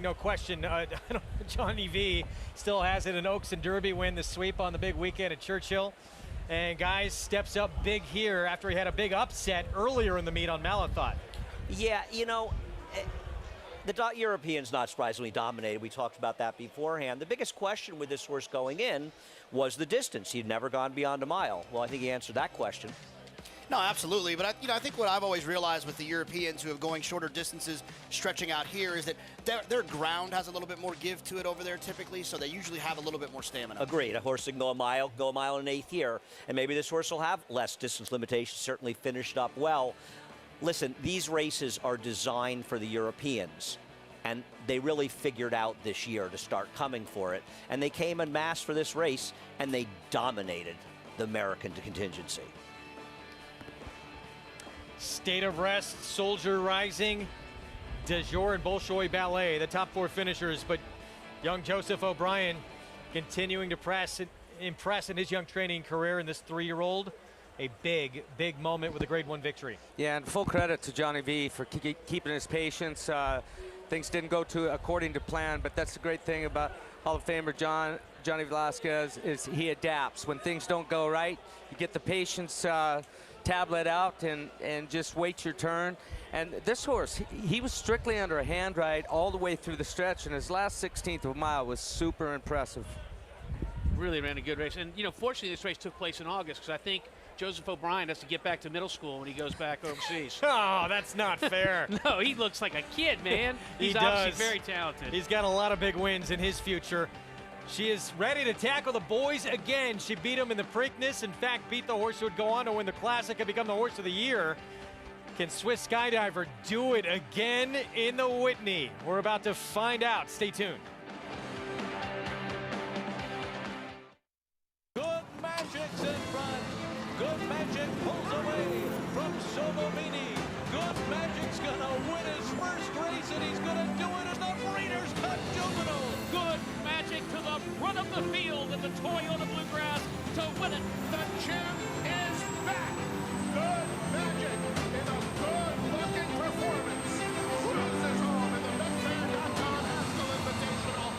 No question. Johnny V still has it. An Oaks and Derby win, the sweep on the big weekend at Churchill. And guys steps up big here after he had a big upset earlier in the meet on Malathot. Yeah, you know, the Europeans not surprisingly dominated. We talked about that beforehand. The biggest question with this horse going in was the distance. He'd never gone beyond a mile. Well, I think he answered that question. No, absolutely. But I think what I've always realized with the Europeans who are going shorter distances, stretching out here, is that their ground has a little bit more give to it over there typically, so they usually have a little bit more stamina. Agreed. A horse that can go a mile and an eighth here, and maybe this horse will have less distance limitations. Certainly finished up well. Listen, these races are designed for the Europeans, and they really figured out this year to start coming for it. And they came en masse for this race, and they dominated the American contingency. State of Rest, Soldier Rising, De Jour, and Bolshoi Ballet, the top four finishers. But young Joseph O'Brien continuing to impress in his young training career in this 3-year-old. A big, big moment with a Grade 1 victory. Yeah, and full credit to Johnny V for keeping his patience. Things didn't go according to plan, but that's the great thing about Hall of Famer Johnny Velasquez is he adapts. When things don't go right, you get the patience tablet out and just wait your turn. And this horse, he was strictly under a hand ride all the way through the stretch, and his last 16th of a mile was super impressive. Really ran a good race. And, you know, fortunately this race took place in August, because I think Joseph O'Brien has to get back to middle school when he goes back overseas. Oh, that's not fair. No, he looks like a kid, man. He's obviously very talented. He's got a lot of big wins in his future. She is ready to tackle the boys again. She beat him in the Preakness. In fact, beat the horse who would go on to win the Classic and become the horse of the year. Can Swiss Skydiver do it again in the Whitney? We're about to find out. Stay tuned. Good Magic's in front. Good Magic pulls away from Solomini. Good Magic's gonna win his first race, and he's gonna do it in the Breeders' Cup Juvenile. Good Magic to the front of the field in the Toyota Bluegrass to win it. The champ is back. Good Magic in a good-looking performance. Cruises home in the BetFair.com Haskell Invitational.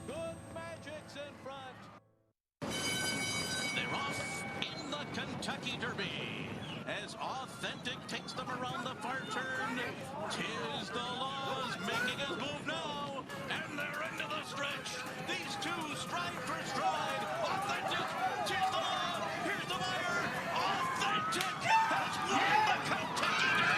Good Magic's in front. They're off in the Kentucky Derby as Authentic takes them around the far turn. Tis the Laws making his move now, and they're into the stretch. These two stride for stride. Authentic, tis the Law. Here's the wire. Authentic has won the Kentucky Derby.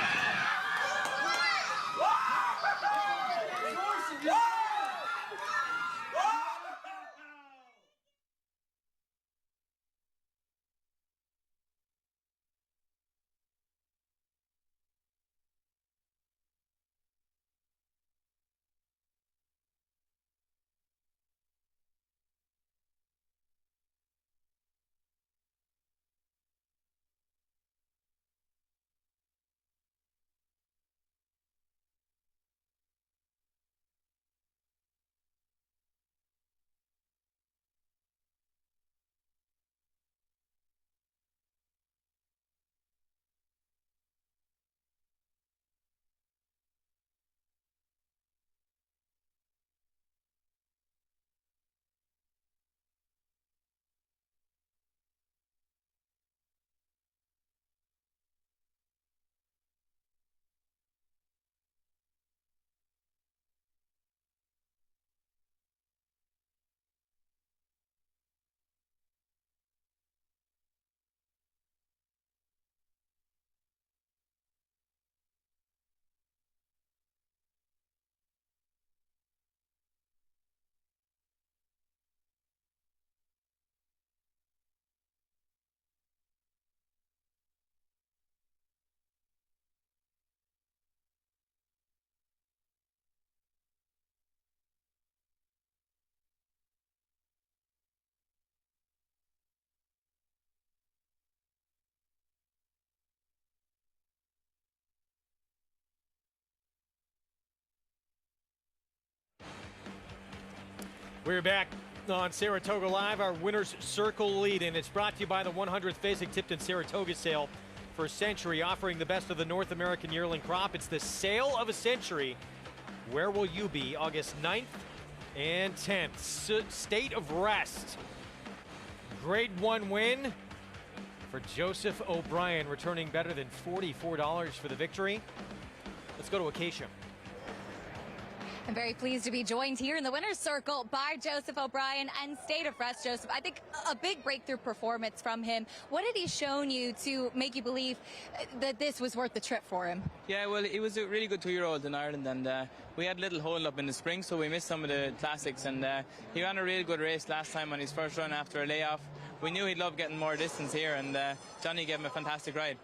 We're back on Saratoga Live, our Winner's Circle lead, and it's brought to you by the 100th Fasig-Tipton Saratoga sale for a century, offering the best of the North American yearling crop. It's the sale of a century Where will you be August 9th and 10th? State of Rest. Grade 1 win for Joseph O'Brien, returning better than $44 for the victory. Let's go to Acacia. I'm very pleased to be joined here in the winner's circle by Joseph O'Brien and State of Rest. Joseph, I think a big breakthrough performance from him. What had he shown you to make you believe that this was worth the trip for him? Yeah, well, he was a really good 2-year-old in Ireland, and we had a little hold up in the spring, so we missed some of the classics, and he ran a really good race last time on his first run after a layoff. We knew he'd love getting more distance here, and Johnny gave him a fantastic ride.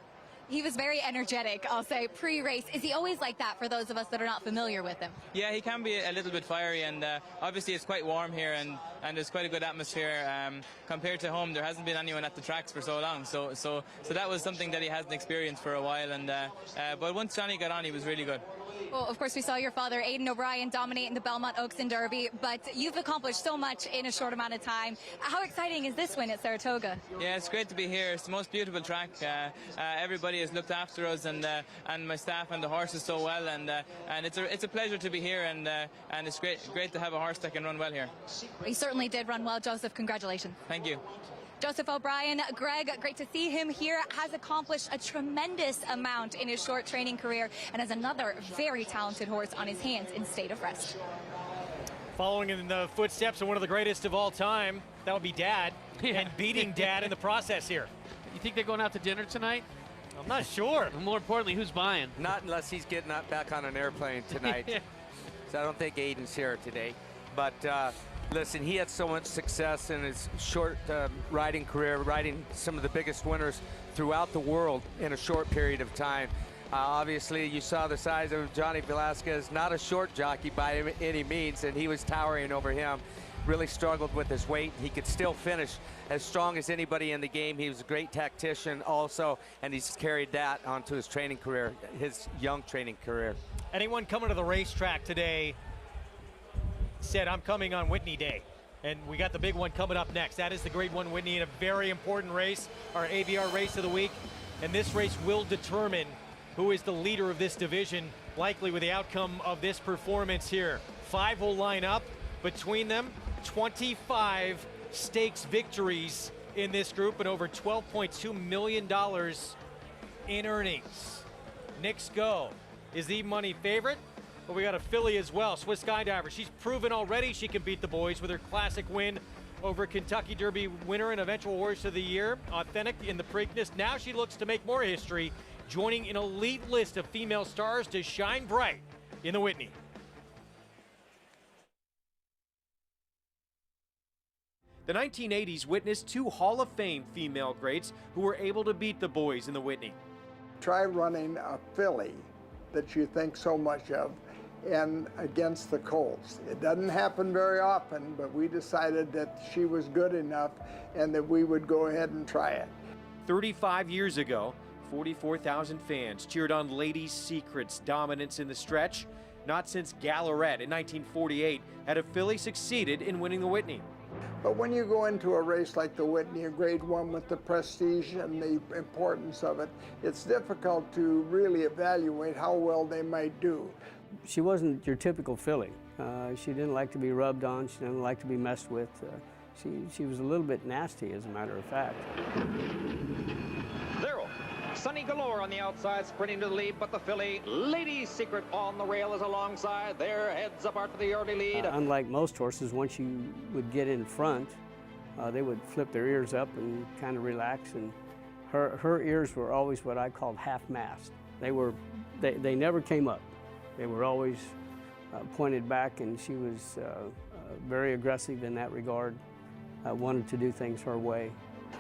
He was very energetic, I'll say, pre-race. Is he always like that for those of us that are not familiar with him? Yeah, he can be a little bit fiery, and obviously it's quite warm here, and there's quite a good atmosphere. Compared to home, there hasn't been anyone at the tracks for so long, so that was something that he hasn't experienced for a while. And but once Johnny got on, he was really good. Well, of course, we saw your father, Aidan O'Brien, dominating the Belmont Oaks and Derby, but you've accomplished so much in a short amount of time. How exciting is this win at Saratoga? Yeah, it's great to be here. It's the most beautiful track. Everybody has looked after us, and my staff and the horses so well, and it's a pleasure to be here, and it's great to have a horse that can run well here. He certainly did run well, Joseph. Congratulations. Thank you. Joseph O'Brien, Greg, great to see him here, has accomplished a tremendous amount in his short training career and has another very talented horse on his hands in State of Rest. Following in the footsteps of one of the greatest of all time, that would be Dad, and beating Dad in the process here. You think they're going out to dinner tonight? I'm not sure. And more importantly, who's buying? Not unless he's getting back on an airplane tonight. So I don't think Aiden's here today. But listen, he had so much success in his short riding career, riding some of the biggest winners throughout the world in a short period of time. Obviously, you saw the size of Johnny Velasquez, not a short jockey by any means, and he was towering over him. Really struggled with his weight. He could still finish as strong as anybody in the game. He was a great tactician also, and he's carried that onto his training career, his young training career. Anyone coming to the racetrack today said, I'm coming on Whitney Day. And we got the big one coming up next. That is the Grade 1 Whitney in a very important race, our ABR race of the week. And this race will determine who is the leader of this division, likely with the outcome of this performance here. 5 will line up between them. 25 stakes victories in this group and over $12.2 million in earnings. Nick's Go is the money favorite, but we got a filly as well, Swiss Skydiver. She's proven already she can beat the boys with her classic win over Kentucky Derby winner and eventual horse of the year, Authentic in the Preakness. Now she looks to make more history, joining an elite list of female stars to shine bright in the Whitney. The 1980s witnessed 2 Hall of Fame female greats who were able to beat the boys in the Whitney. Try running a filly that you think so much of and against the colts. It doesn't happen very often, but we decided that she was good enough and that we would go ahead and try it. 35 years ago, 44,000 fans cheered on Lady Secret's dominance in the stretch. Not since Gallarette in 1948 had a filly succeeded in winning the Whitney. But when you go into a race like the Whitney, a Grade 1 with the prestige and the importance of it, it's difficult to really evaluate how well they might do. She wasn't your typical filly. She didn't like to be rubbed on. She didn't like to be messed with. She was a little bit nasty, as a matter of fact. Zero. Sunny Galore on the outside, sprinting to the lead, but the filly, Lady Secret, on the rail is alongside. Their heads apart to the early lead. Unlike most horses, once you would get in front, they would flip their ears up and kind of relax. And her ears were always what I called half-mast. They never came up. They were always pointed back, and she was very aggressive in that regard. Wanted to do things her way.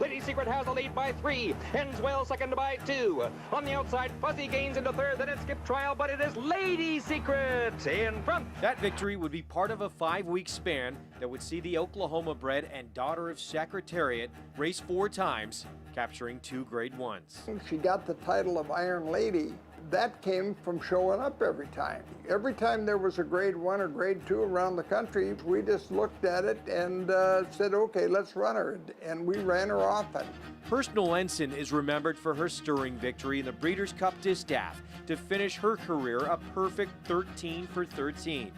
Lady Secret has the lead by 3. Ends well second by 2. On the outside, Fuzzy gains into third, then it's Skip Trial, but it is Lady Secret in front. That victory would be part of a 5-week span that would see the Oklahoma-bred and daughter of Secretariat race 4 times, capturing 2 Grade 1s. She got the title of Iron Lady that came from showing up every time. Every time there was a grade 1 or grade 2 around the country, we just looked at it and said, okay, let's run her. And we ran her often. Personal Ensign is remembered for her stirring victory in the Breeders' Cup Distaff to finish her career a perfect 13 for 13.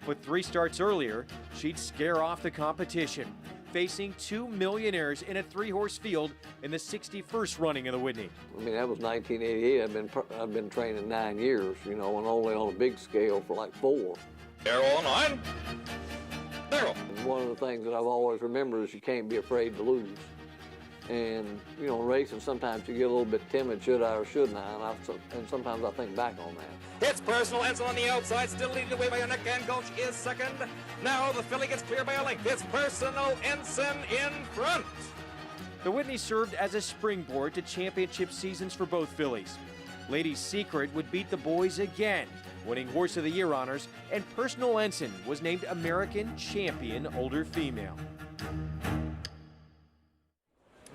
But 3 starts earlier, she'd scare off the competition, facing 2 millionaires in a 3-horse field in the 61st running of the Whitney. I mean, that was 1988. I've been training 9 years, you know, and only on a big scale for like 4. Arrow on line. Arrow. And one of the things that I've always remembered is you can't be afraid to lose. And, you know, racing, sometimes you get a little bit timid, should I or shouldn't I? And sometimes I think back on that. It's Personal Ensign on the outside, still leading the way by a neck, and Gulch is second. Now the filly gets clear by a length. It's Personal Ensign in front. The Whitney served as a springboard to championship seasons for both fillies. Lady Secret would beat the boys again, winning Horse of the Year honors, and Personal Ensign was named American Champion Older Female.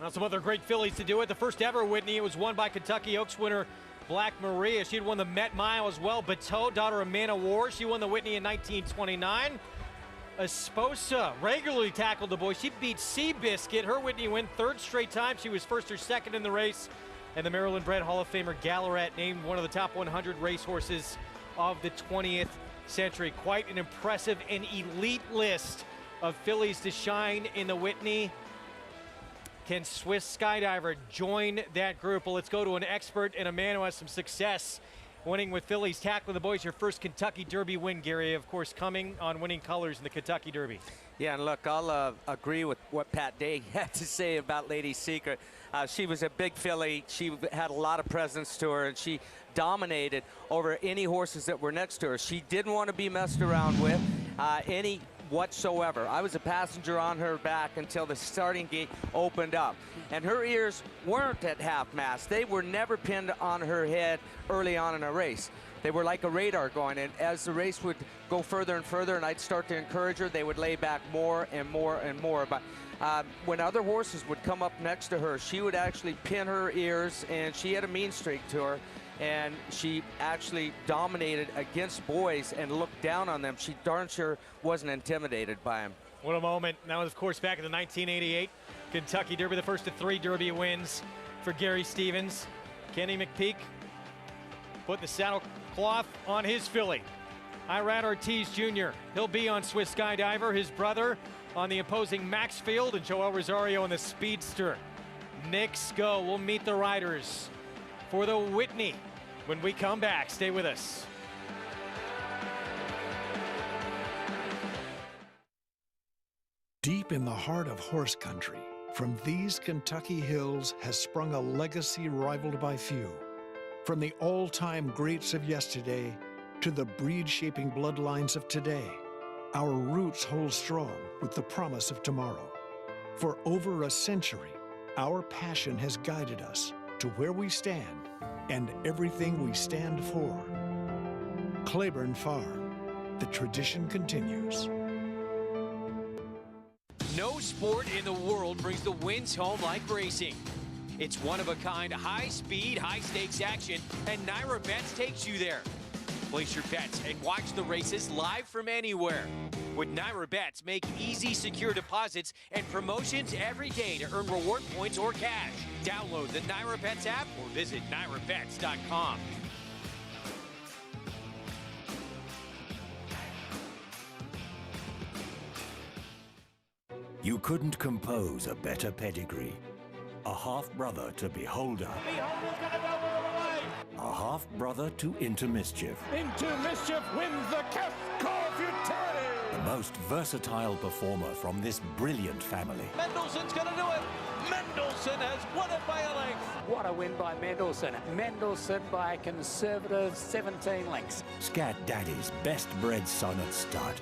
Now some other great fillies to do it. The first ever Whitney, it was won by Kentucky Oaks winner Black Maria. She'd won the Met Mile as well. Bateau, daughter of Mana War, she won the Whitney in 1929. Esposa regularly tackled the boys. She beat Seabiscuit. Her Whitney win 3rd straight time. She was 1st or 2nd in the race. And the Maryland-bred Hall of Famer Gallarat named one of the top 100 racehorses of the 20th century. Quite an impressive and elite list of fillies to shine in the Whitney. Can Swiss Skydiver join that group? Well, let's go to an expert and a man who has some success winning with fillies. Tackling the boys, your first Kentucky Derby win, Gary, of course, coming on winning colors in the Kentucky Derby. Yeah, and look, I'll agree with what Pat Day had to say about Lady Secret. She was a big filly. She had a lot of presence to her, and she dominated over any horses that were next to her. She didn't want to be messed around with any whatsoever. I was a passenger on her back until the starting gate opened up. And her ears weren't at half mast. They were never pinned on her head early on in a race. They were like a radar going, and as the race would go further and further and I'd start to encourage her, they would lay back more and more and more. But when other horses would come up next to her, she would actually pin her ears, and she had a mean streak to her. And she actually dominated against boys and looked down on them. She darn sure wasn't intimidated by them. What a moment. That was, of course, back in the 1988 Kentucky Derby, the first of 3 Derby wins for Gary Stevens. Kenny McPeak put the saddlecloth on his filly. Irad Ortiz Jr., he'll be on Swiss Skydiver. His brother on the opposing Maxfield, and Joel Rosario on the Speedster. Next go, we'll meet the riders for the Whitney when we come back. Stay with us. Deep in the heart of horse country, from these Kentucky hills has sprung a legacy rivaled by few. From the all-time greats of yesterday to the breed-shaping bloodlines of today, our roots hold strong with the promise of tomorrow. For over a century, our passion has guided us to where we stand and everything we stand for. Claiborne Farm, the tradition continues. No sport in the world brings the wins home like racing. It's one-of-a-kind, high-speed, high-stakes action, and Naira Bets takes you there. Place your bets and watch the races live from anywhere. With Naira Bets, make easy, secure deposits and promotions every day to earn reward points or cash. Download the Naira Bets app or visit nairabets.com. You couldn't compose a better pedigree. A half-brother to Beholder. A half-brother to Into Mischief. Into Mischief wins the Calf Call Futility. The most versatile performer from this brilliant family. Mendelssohn's going to do it. Mendelssohn has won it by a length. What a win by Mendelssohn. Mendelssohn by a conservative 17 lengths. Scat Daddy's best-bred son at stud.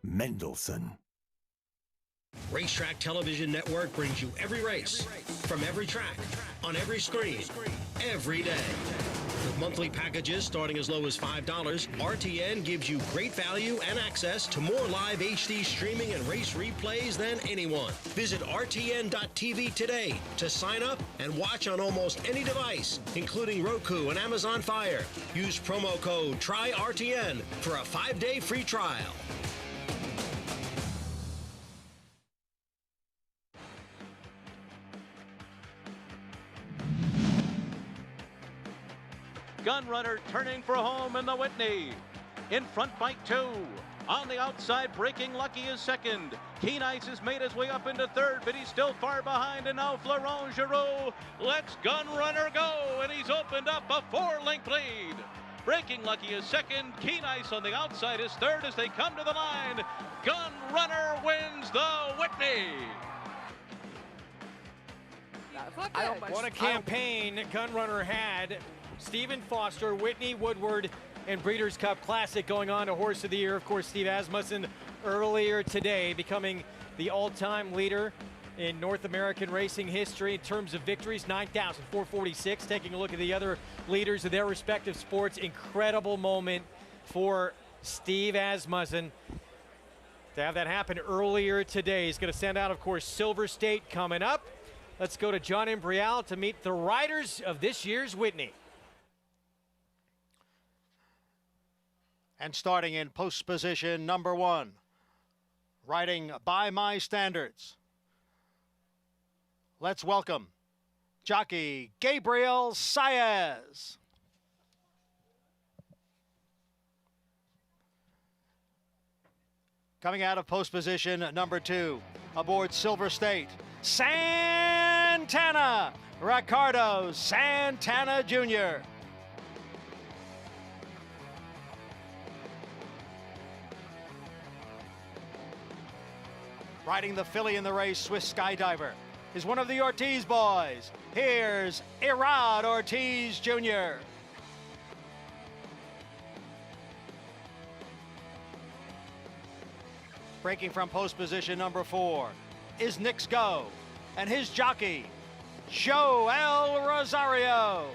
Mendelssohn. Racetrack Television Network brings you every race, from every track, on every screen, every day. With monthly packages starting as low as $5, RTN gives you great value and access to more live HD streaming and race replays than anyone. Visit RTN.tv today to sign up and watch on almost any device, including Roku and Amazon Fire. Use promo code TRYRTN for a 5-day free trial. Gunrunner turning for home in the Whitney. In front by 2. On the outside, Breaking Lucky is second. Keen Ice has made his way up into third, but he's still far behind. And now Florent Giroux lets Gunrunner go, and he's opened up a 4-length lead. Breaking Lucky is second. Keen Ice on the outside is third as they come to the line. Gunrunner wins the Whitney. What a campaign Gunrunner had. Stephen Foster, Whitney Woodward, and Breeders' Cup Classic going on to Horse of the Year. Of course, Steve Asmussen earlier today becoming the all-time leader in North American racing history in terms of victories, 9,446. Taking a look at the other leaders of their respective sports, incredible moment for Steve Asmussen to have that happen earlier today. He's going to send out, of course, Silver State coming up. Let's go to John Imbrial to meet the riders of this year's Whitney. And starting in post position number 1, riding by my standards, let's welcome jockey Gabriel Saez. Coming out of post position number 2, aboard Silver State, Santana, Ricardo Santana Jr. Riding the filly in the race, Swiss Skydiver, is one of the Ortiz boys. Here's Irad Ortiz Jr. Breaking from post position number 4 is Nick's Go, and his jockey, Joel Rosario.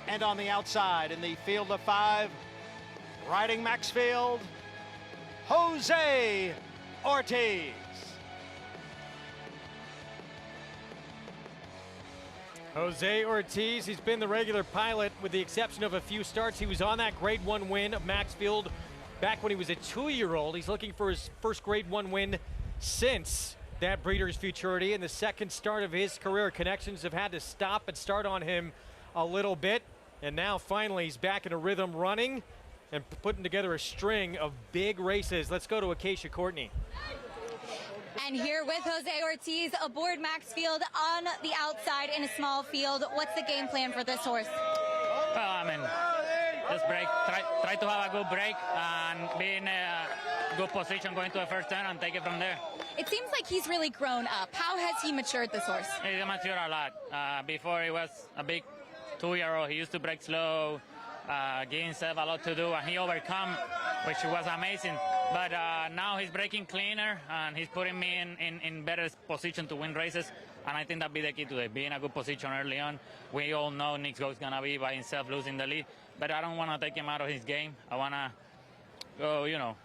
And on the outside, in the field of 5, riding Maxfield, Jose Ortiz. Jose Ortiz, he's been the regular pilot with the exception of a few starts. He was on that Grade 1 win of Maxfield back when he was a 2-year-old. He's looking for his first Grade 1 win since that Breeders' Futurity. In the second start of his career, connections have had to stop and start on him a little bit. And now finally he's back in a rhythm running and putting together a string of big races. Let's go to Acacia Courtney. And here with Jose Ortiz aboard Maxfield on the outside in a small field. What's the game plan for this horse? Well, I mean, just break. Try to have a good break and be in a good position going to the first turn and take it from there. It seems like he's really grown up. How has he matured, this horse? He's matured a lot. Before he was a big 2-year-old, he used to break slow, give himself a lot to do, and he overcome, which was amazing. But now he's breaking cleaner, and he's putting me in better position to win races, and I think that'll be the key today, be in a good position early on. We all know Nick's Go is going to be by himself losing the lead, but I don't want to take him out of his game. I want to go, you know,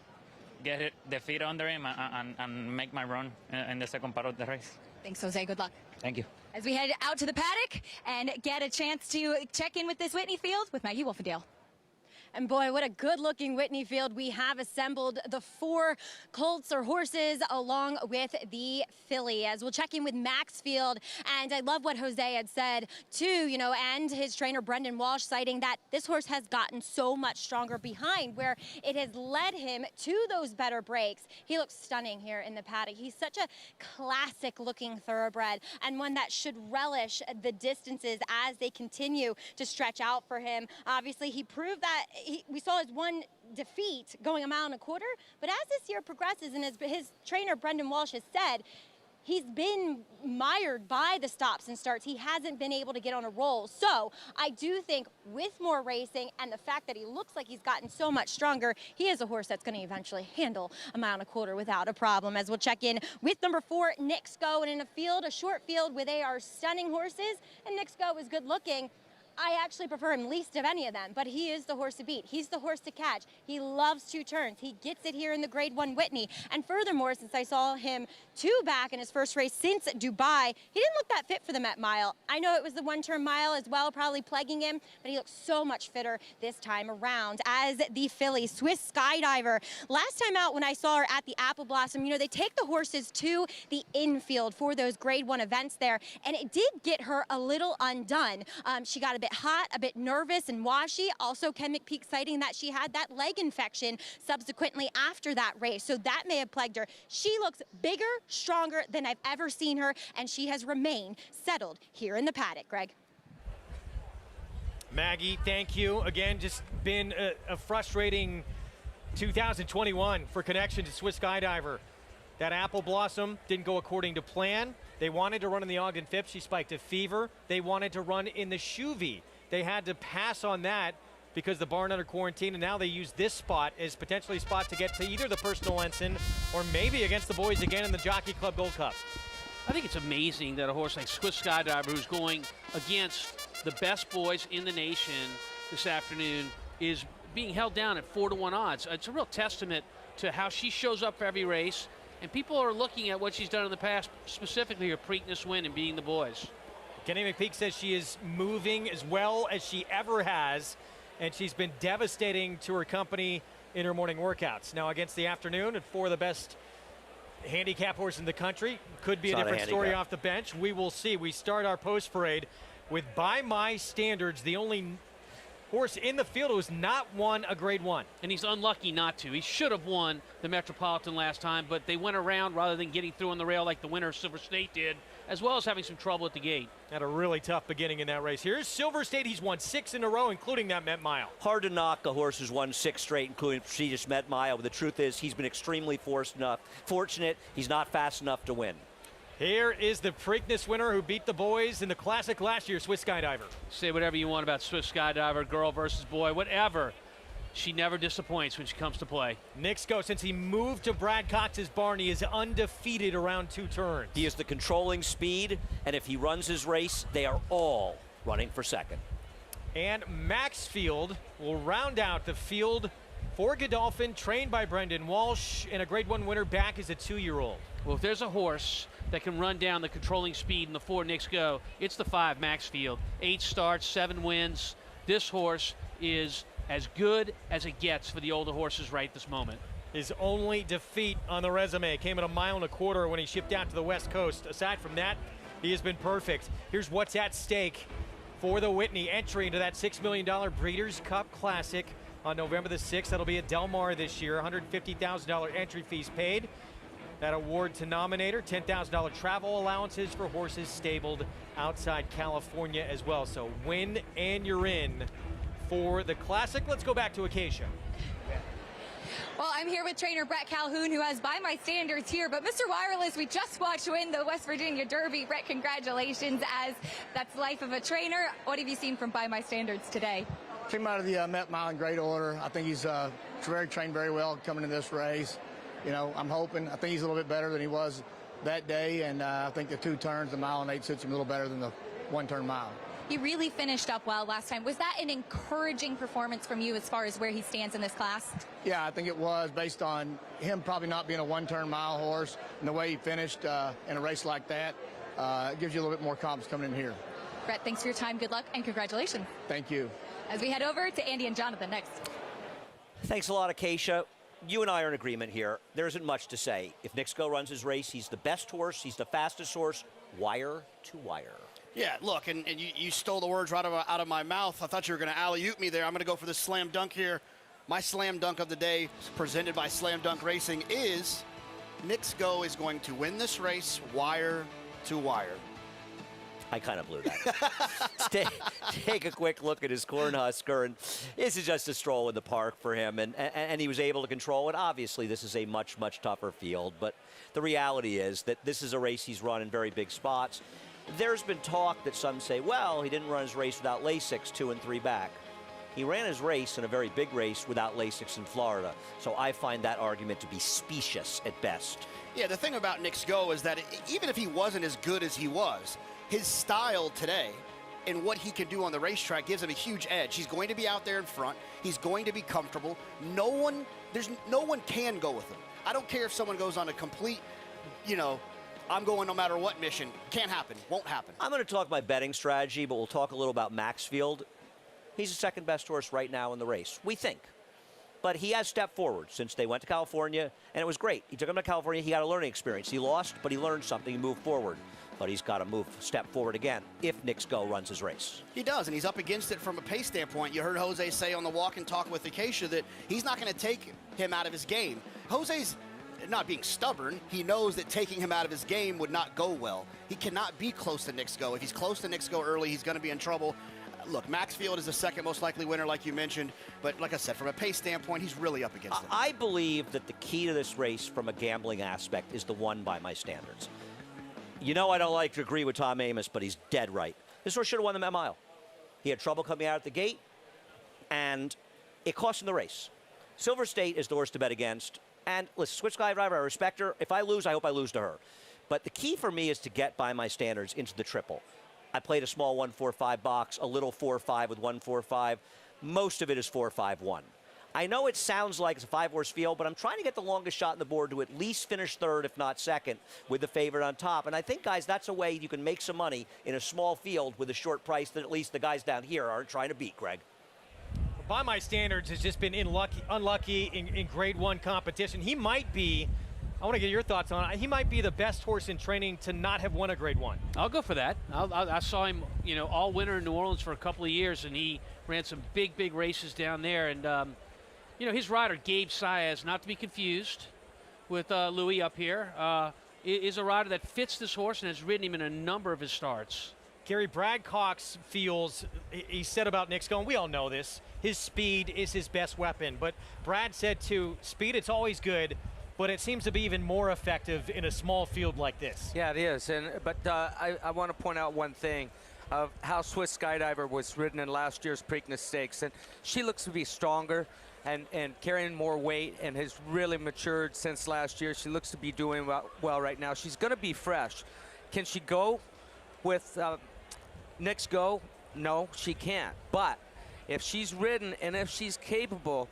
get the feet under him and make my run in the second part of the race. Thanks, Jose. Good luck. Thank you. As we head out to the paddock and get a chance to check in with this Whitney field with Maggie Wolfendale. And boy, what a good-looking Whitney field we have assembled. The 4 colts or horses along with the filly. As we'll check in with Maxfield. And I love what Jose had said too, you know, and his trainer Brendan Walsh citing that this horse has gotten so much stronger behind, where it has led him to those better breaks. He looks stunning here in the paddock. He's such a classic-looking thoroughbred and one that should relish the distances as they continue to stretch out for him. Obviously, he proved that. We saw his one defeat going a mile and a quarter, but as this year progresses, and as his trainer Brendan Walsh has said, he's been mired by the stops and starts. He hasn't been able to get on a roll. So I do think with more racing and the fact that he looks like he's gotten so much stronger, he is a horse that's going to eventually handle a mile and a quarter without a problem. As we'll check in with number 4, Nix Go, and in a field, a short field where they are stunning horses, and Nix Go is good looking. I actually prefer him least of any of them, but he is the horse to beat. He's the horse to catch. He loves 2 turns. He gets it here in the Grade 1 Whitney. And furthermore, since I saw him 2 back in his first race since Dubai, he didn't look that fit for the Met Mile. I know it was the 1-turn mile as well, probably plaguing him, but he looks so much fitter this time around. As the filly, Swiss Skydiver. Last time out when I saw her at the Apple Blossom, you know, they take the horses to the infield for those Grade 1 events there, and it did get her a little undone. She got a bit hot, a bit nervous and washy. Also, Ken McPeak citing that she had that leg infection subsequently after that race, so that may have plagued her. She looks bigger, stronger than I've ever seen her, and she has remained settled here in the paddock. Greg. Maggie, thank you. Again, just been a frustrating 2021 for Connection to Swiss Skydiver. That Apple Blossom didn't go according to plan. They wanted to run in the Ogden Phipps. She spiked a fever. They wanted to run in the Chuvy. They had to pass on that because the barn under quarantine, and now they use this spot as potentially a spot to get to either the personal ensign or maybe against the boys again in the Jockey Club Gold Cup. I think it's amazing that a horse like Swiss Skydiver, who's going against the best boys in the nation this afternoon, is being held down at 4-to-1 odds. It's a real testament to how she shows up for every race. And people are looking at what she's done in the past, specifically her Preakness win and beating the boys. Kenny McPeak says she is moving as well as she ever has, and she's been devastating to her company in her morning workouts. Now against the afternoon, at 4 of the best handicap horses in the country, could be a different story off the bench. We will see. We start our post parade with, by my standards, the only horse in the field who has not won a Grade 1. And he's unlucky not to. He should have won the Metropolitan last time, but they went around rather than getting through on the rail like the winner Silver State did, as well as having some trouble at the gate. Had a really tough beginning in that race. Here's Silver State. He's won 6 in a row, including that Met Mile. Hard to knock a horse who's won 6 straight, including prestigious Met Mile. But the truth is, he's been extremely fortunate. He's not fast enough to win. Here is the Preakness winner who beat the boys in the Classic last year, Swiss Skydiver. Say whatever you want about Swiss Skydiver, girl versus boy, whatever. She never disappoints when she comes to play. Nix Go, since he moved to Brad Cox's barn, he is undefeated around 2 turns. He is the controlling speed, and if he runs his race, they are all running for second. And Maxfield will round out the field for Godolphin, trained by Brendan Walsh, and a Grade 1 winner back as a 2-year-old. Well, if there's a horse that can run down the controlling speed in the 4 Nix Go, it's the 5 Maxfield. 8 starts, 7 wins. This horse is as good as it gets for the older horses right this moment. His only defeat on the resume came at a mile and a quarter when he shipped out to the West Coast. Aside from that, he has been perfect. Here's what's at stake for the Whitney entry into that $6 million Breeders' Cup Classic on November the 6th. That'll be at Del Mar this year. $150,000 entry fees paid. That award to nominator, $10,000 travel allowances for horses stabled outside California as well. So win and you're in for the Classic. Let's go back to Acacia. Well, I'm here with trainer Brett Calhoun, who has By My Standards here. But Mr. Wireless, we just watched win the West Virginia Derby. Brett, congratulations, as that's the life of a trainer. What have you seen from By My Standards today? Came out of the Met Mile in great order. I think he's trained very well coming into this race. You know, I think he's a little bit better than he was that day, and I think the 2 turns, the mile and 8, suits him a little better than the 1-turn mile. He really finished up well last time. Was that an encouraging performance from you as far as where he stands in this class? Yeah, I think it was, based on him probably not being a 1-turn mile horse and the way he finished in a race like that. It gives you a little bit more confidence coming in here. Brett, thanks for your time. Good luck and congratulations. Thank you. As we head over to Andy and Jonathan next. Thanks a lot, Acacia. You and I are in agreement here. There isn't much to say. If Nix Go runs his race, he's the best horse. He's the fastest horse, wire to wire. Yeah, look, and you stole the words right out of my mouth. I thought you were going to alley-oop me there. I'm going to go for the slam dunk here. My slam dunk of the day, presented by Slam Dunk Racing, is Nix Go is going to win this race wire to wire. I kind of blew that. Take a quick look at his Cornhusker, and this is just a stroll in the park for him, and he was able to control it. Obviously, this is a much, much tougher field, but the reality is that this is a race he's run in very big spots. There's been talk that some say, well, he didn't run his race without Lasix 2 and 3 back. He ran his race in a very big race without Lasix in Florida, so I find that argument to be specious at best. Yeah, the thing about Knicks Go is that even if he wasn't as good as he was, his style today and what he can do on the racetrack gives him a huge edge. He's going to be out there in front. He's going to be comfortable. No one can go with him. I don't care if someone goes on a complete, I'm going no matter what mission. Can't happen. Won't happen. I'm going to talk my betting strategy, but we'll talk a little about Maxfield. He's the second best horse right now in the race, we think. But he has stepped forward since they went to California, and it was great. He took him to California. He got a learning experience. He lost, but he learned something. He moved forward. But he's got to step forward again if Knicks Go runs his race. He does, and he's up against it from a pace standpoint. You heard Jose say on the walk and talk with Acacia that he's not going to take him out of his game. Jose's not being stubborn. He knows that taking him out of his game would not go well. He cannot be close to Knicks Go. If he's close to Knicks Go early, he's going to be in trouble. Look, Maxfield is the second most likely winner, like you mentioned. But like I said, from a pace standpoint, he's really up against it. I believe that the key to this race from a gambling aspect is the one by my standards. I don't like to agree with Tom Amoss, but he's dead right. This horse should have won the Met Mile. He had trouble coming out at the gate, and it cost him the race. Silver State is the horse to bet against. And listen, Swiss Skydriver, I respect her. If I lose, I hope I lose to her. But the key for me is to get by my standards into the triple. I played a small 1-4-5 box, a little 4-5 with 1-4-5. Most of it is 4-5-1. I know it sounds like it's a 5-horse field, but I'm trying to get the longest shot on the board to at least finish third, if not second, with the favorite on top. And I think, guys, that's a way you can make some money in a small field with a short price that at least the guys down here aren't trying to beat, Greg. By my standards, has just been unlucky in Grade 1 competition. He might be, I want to get your thoughts on it, he might be the best horse in training to not have won a Grade 1. I'll go for that. I saw him, all winter in New Orleans for a couple of years, and he ran some big races down there. And, his rider, Gabe Saez, not to be confused with Louis up here, is a rider that fits this horse and has ridden him in a number of his starts. Gary, Brad Cox feels, he said about Knicks Go, and we all know this, his speed is his best weapon. But Brad said, too, speed, it's always good, but it seems to be even more effective in a small field like this. Yeah, it is. But I want to point out one thing of how Swiss Skydiver was ridden in last year's Preakness Stakes. And she looks to be stronger and carrying more weight and has really matured since last year. She looks to be doing well right now. She's going to be fresh. Can she go with Knicks Go? No, she can't. But if she's ridden and if she's capable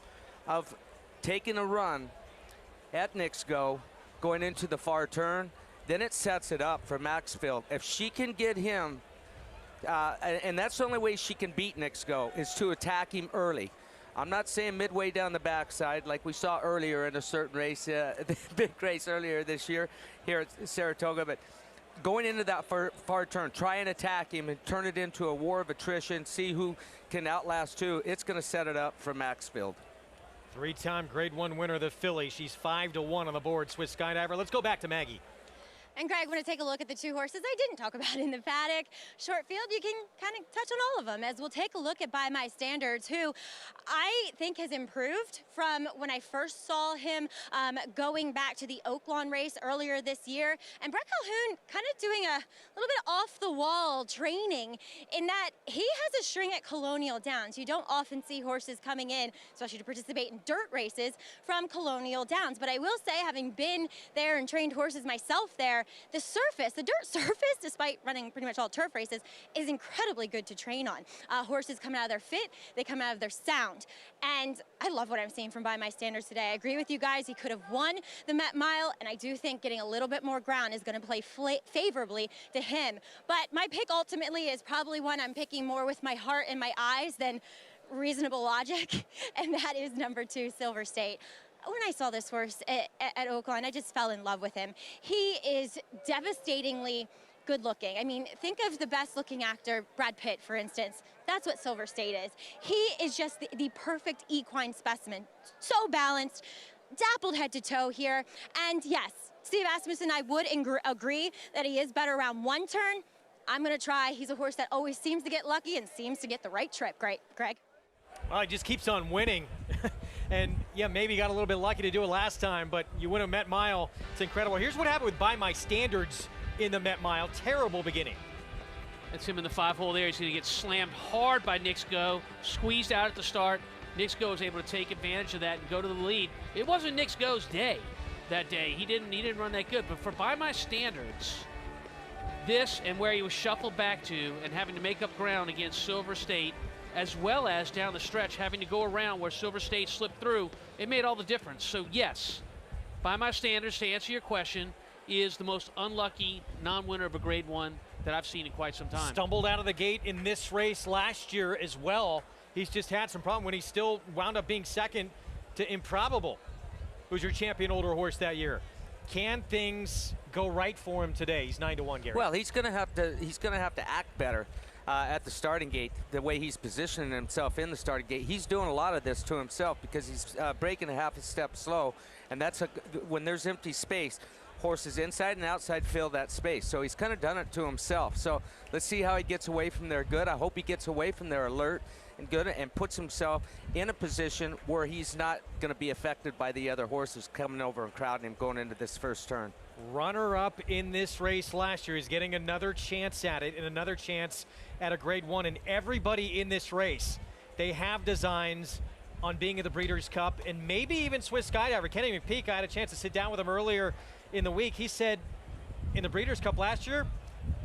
of taking a run at Knicks Go, going into the far turn, then it sets it up for Maxfield. If she can get him, and that's the only way she can beat Knicks Go, is to attack him early. I'm not saying midway down the backside like we saw earlier in a certain race, the big race earlier this year here at Saratoga, but going into that far turn, try and attack him and turn it into a war of attrition, see who can outlast who. It's going to set it up for Maxfield. Three-time Grade 1 winner of the Filly. She's 5-1 on the board, Swiss Skydiver. Let's go back to Maggie. And Greg, want to take a look at the two horses I didn't talk about in the paddock. Short field, you can kind of touch on all of them, as we'll take a look at By My Standards, who I think has improved from when I first saw him going back to the Oaklawn race earlier this year. And Brett Calhoun kind of doing a little bit off-the-wall training in that he has a string at Colonial Downs. You don't often see horses coming in, especially to participate in dirt races, from Colonial Downs. But I will say, having been there and trained horses myself there, the surface, the dirt surface, despite running pretty much all turf races, is incredibly good to train on. Horses come out of their fit, they come out of their sound. And I love what I'm seeing from By My Standards today. I agree with you guys, he could have won the Met Mile, and I do think getting a little bit more ground is going to play favorably to him. But my pick ultimately is probably one I'm picking more with my heart and my eyes than reasonable logic, and that is number 2, Silver State. When I saw this horse at Oaklawn, I just fell in love with him. He is devastatingly good looking. I mean, think of the best looking actor, Brad Pitt, for instance. That's what Silver State is. He is just the perfect equine specimen. So balanced, dappled head to toe here. And yes, Steve Asmussen, I would agree that he is better around one turn. I'm going to try. He's a horse that always seems to get lucky and seems to get the right trip. Great, Greg. Well, he just keeps on winning. And, yeah, maybe he got a little bit lucky to do it last time, but you win a Met Mile. It's incredible. Here's what happened with By My Standards in the Met Mile. Terrible beginning. That's him in the 5-hole there. He's going to get slammed hard by Nix Go, squeezed out at the start. Nix Go was able to take advantage of that and go to the lead. It wasn't Nix Go's day that day. He didn't run that good. But for By My Standards, this and where he was shuffled back to and having to make up ground against Silver State, as well as down the stretch having to go around where Silver State slipped through, it made all the difference. So yes, By My Standards, to answer your question, is the most unlucky non-winner of a Grade 1 that I've seen in quite some time. Stumbled out of the gate in this race last year as well. He's just had some problem when he still wound up being second to Improbable, who's your champion older horse that year. Can things go right for him today? He's 9-1, Gary. Well, he's going to have to act better at the starting gate. The way he's positioning himself in the starting gate, he's doing a lot of this to himself because he's breaking a half a step slow, and that's when there's empty space. Horses inside and outside fill that space. So he's kind of done it to himself. So let's see how he gets away from there good. I hope he gets away from there alert and good and puts himself in a position where he's not going to be affected by the other horses coming over and crowding him going into this first turn. Runner-up in this race last year is getting another chance at it and another chance at a Grade 1. And everybody in this race, they have designs on being in the Breeders' Cup, and maybe even Swiss Skydiver. Kenny McPeak, I had a chance to sit down with him earlier in the week. He said in the Breeders' Cup last year,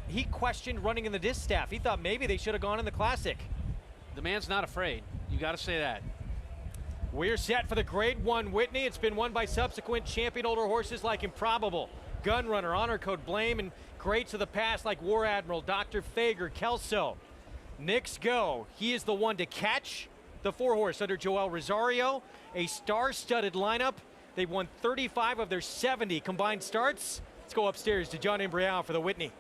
he questioned running in the distaff. He thought maybe they should have gone in the Classic. The man's not afraid. You got to say that. We're set for the Grade 1 Whitney. It's been won by subsequent champion older horses like Improbable, Gunrunner, Honor Code, Blame, and greats of the past like War Admiral, Dr. Fager, Kelso. Nix Go, he is the one to catch the 4-horse under Joel Rosario. A star-studded lineup. They've won 35 of their 70 combined starts. Let's go upstairs to John Embriao for the Whitney.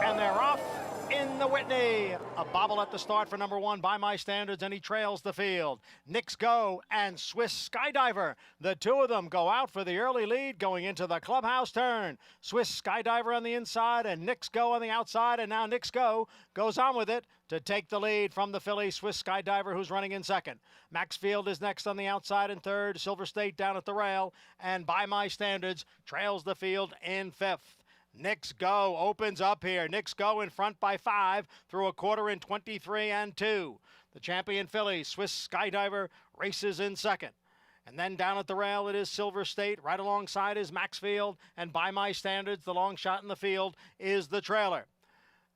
And they're off in the Whitney. A bobble at the start for number 1, By My Standards, and he trails the field. Nix Go and Swiss Skydiver. The two of them go out for the early lead going into the clubhouse turn. Swiss Skydiver on the inside and Nix Go on the outside, and now Nix Go goes on with it to take the lead from the filly Swiss Skydiver, who's running in second. Maxfield is next on the outside in third. Silver State down at the rail, and By My Standards trails the field in fifth. Nix Go opens up here. Nix Go in front by 5 through a quarter in 23 and 2. The champion filly, Swiss Skydiver, races in second. And then down at the rail, it is Silver State. Right alongside is Maxfield, and By My Standards, the long shot in the field, is the trailer.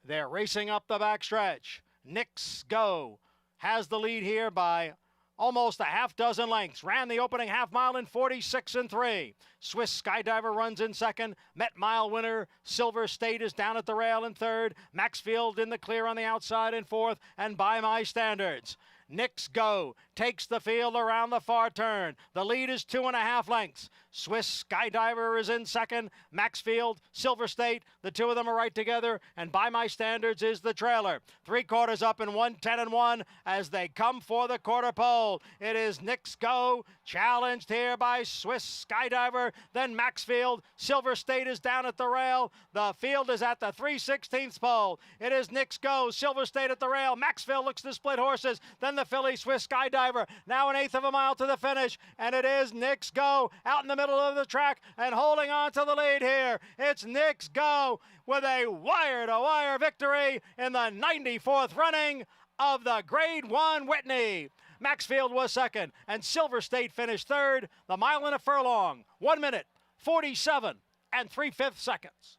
They're racing up the backstretch. Nix Go has the lead here by almost a half dozen lengths. Ran the opening half mile in 46 and 3. Swiss Skydiver runs in second. Met Mile winner Silver State is down at the rail in third. Maxfield in the clear on the outside in fourth, and By My Standards. Nix Go takes the field around the far turn. The lead is 2.5 lengths. Swiss Skydiver is in second. Maxfield, Silver State, the two of them are right together, and By My Standards is the trailer. 3/4 up in 1:10 as they come for the quarter pole. It is Nix Go challenged here by Swiss Skydiver, then Maxfield. Silver State is down at the rail. The field is at the 3/16 pole. It is Nix Go, Silver State at the rail. Maxfield looks to split horses, then the filly Swiss Skydiver, now 1/8 of a mile to the finish, and it is Nix Go out in the middle of the track and holding on to the lead here. It's Nix Go with a wire-to-wire victory in the 94th running of the Grade 1 Whitney. Maxfield was second, and Silver State finished third. The mile and a furlong, 1 minute, 47 3/5 seconds.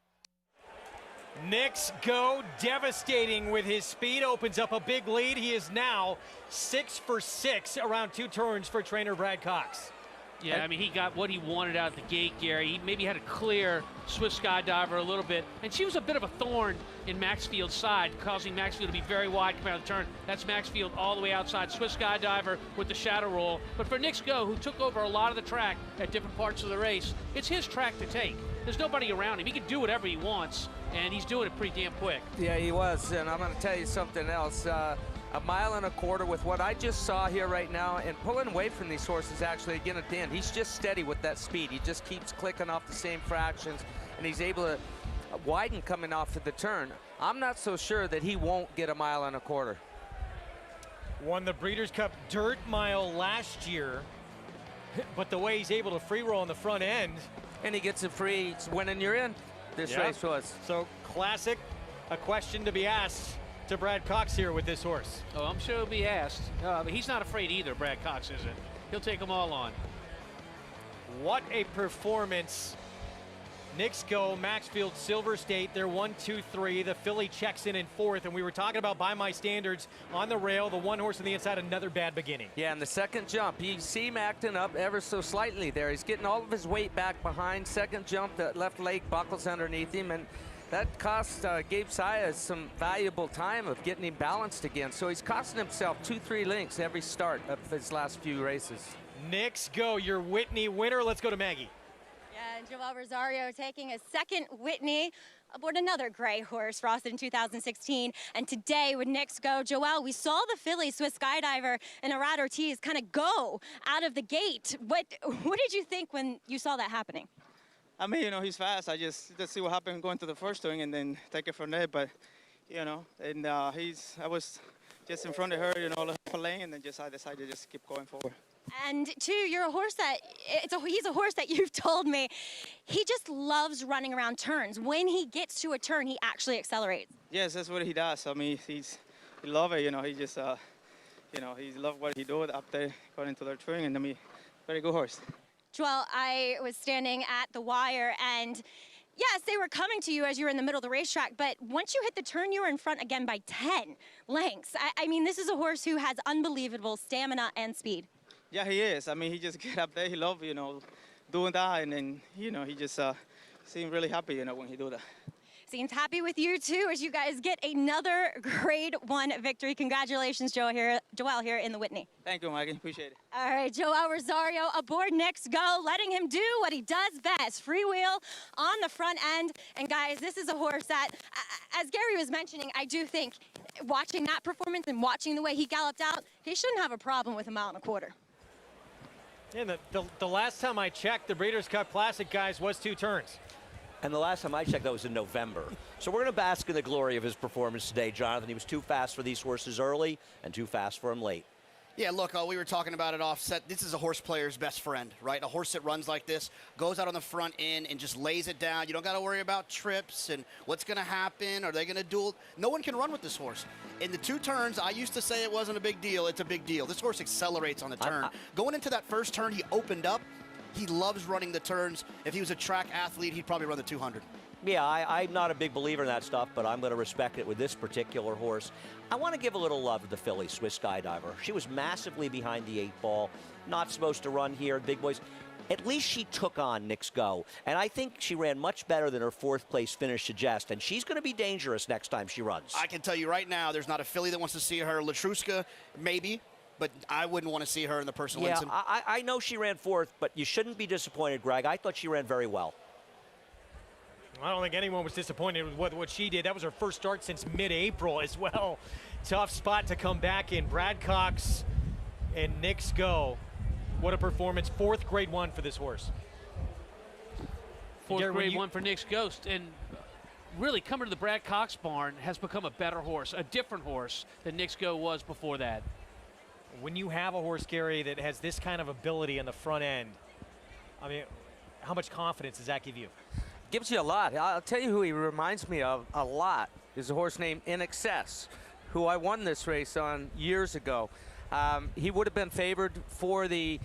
Nix Go devastating with his speed, opens up a big lead. He is now 6 for 6 around 2 turns for trainer Brad Cox. Yeah, I mean, he got what he wanted out of the gate, Gary. He maybe had to clear Swiss Skydiver a little bit, and she was a bit of a thorn in Maxfield's side, causing Maxfield to be very wide coming out of the turn. That's Maxfield all the way outside. Swiss Skydiver with the shadow roll. But for Nix Go, who took over a lot of the track at different parts of the race, it's his track to take. There's nobody around him. He can do whatever he wants, and he's doing it pretty damn quick. Yeah, he was, and I'm going to tell you something else. a mile and a quarter with what I just saw here right now, and pulling away from these horses actually again at the end. He's just steady with that speed. He just keeps clicking off the same fractions, and he's able to widen coming off of the turn. I'm not so sure that he won't get a mile and a quarter. Won the Breeders' Cup Dirt Mile last year, but the way he's able to free roll on the front end. And he gets it free, it's winning you're in. This race was. So classic, a question to be asked to Brad Cox here with this horse. Oh, I'm sure he'll be asked. But he's not afraid either, Brad Cox isn't. He'll take them all on. What a performance. Knicks Go, Maxfield, Silver State, they're 1, 2, 3. The filly checks in 4th, and we were talking about by my standards on the rail, the one horse on the inside, another bad beginning. Yeah, and the second jump, you see him acting up ever so slightly there. He's getting all of his weight back behind. Second jump, that left leg buckles underneath him, and that cost Gabe Saya some valuable time of getting him balanced again. So he's costing himself 2-3 lengths every start of his last few races. Knicks Go, your Whitney winner. Let's go to Maggie. Yeah, and Joel Rosario taking a second Whitney aboard another gray horse, Ross, in 2016. And today with Knicks Go, Joel, we saw the filly Swiss Skydiver and Arad Ortiz kind of go out of the gate. What did you think when you saw that happening? I mean, you know, he's fast. Let's see what happened going to the first swing and then take it from there. But, you know, and I was just in front of her, you know, half a lane, and then I decided to just keep going forward. And two, you're a horse that, he's a horse that you've told me, he just loves running around turns. When he gets to a turn, he actually accelerates. Yes, that's what he does. I mean, he loves it, you know, he just, you know, he loves what he does up there going into the swing, and I mean, very good horse. Joel, I was standing at the wire, and yes, they were coming to you as you were in the middle of the racetrack, but once you hit the turn, you were in front again by 10 lengths. I mean, this is a horse who has unbelievable stamina and speed. Yeah, he is. I mean, he just get up there. He loves, you know, doing that, and then, you know, he just seemed really happy, you know, when he do that. Seems happy with you, too, as you guys get another Grade 1 victory. Congratulations, Joel here in the Whitney. Thank you, Maggie. Appreciate it. All right, Joel Rosario aboard Knicks Go, letting him do what he does best, freewheel on the front end. And, guys, this is a horse that, as Gary was mentioning, I do think watching that performance and watching the way he galloped out, he shouldn't have a problem with a mile and a quarter. Yeah, the last time I checked, the Breeders' Cup Classic, guys, was 2 turns. And the last time I checked, that was in November. So we're going to bask in the glory of his performance today, Jonathan. He was too fast for these horses early and too fast for him late. Yeah, look, we were talking about it offset. This is a horse player's best friend, right? A horse that runs like this, goes out on the front end and just lays it down. You don't got to worry about trips and what's going to happen. Are they going to duel? No one can run with this horse. In the 2 turns, I used to say it wasn't a big deal. It's a big deal. This horse accelerates on the turn. Going into that first turn, he opened up. He loves running the turns. If he was a track athlete, he'd probably run the 200. Yeah, I'm not a big believer in that stuff, but I'm going to respect it with this particular horse. I want to give a little love to the filly, Swiss Skydiver. She was massively behind the 8 ball, not supposed to run here, big boys. At least she took on Knicks Go, and I think she ran much better than her 4th place finish suggests, and she's going to be dangerous next time she runs. I can tell you right now, there's not a filly that wants to see her. Latruska, maybe, but I wouldn't want to see her in the personal incident. I know she ran 4th, but you shouldn't be disappointed, Greg. I thought she ran very well. I don't think anyone was disappointed with what she did. That was her first start since mid-April as well. Tough spot to come back in. Brad Cox and Knicks Go. What a performance. 4th Grade 1 for this horse. 4th Grade 1 for Knicks Ghost. And really coming to the Brad Cox barn has become a better horse, a different horse than Knicks Go was before that. When you have a horse, Gary, that has this kind of ability in the front end, I mean, how much confidence does that give you? Gives you a lot. I'll tell you who he reminds me of a lot is a horse named In Excess, who I won this race on years ago. He would have been favored for the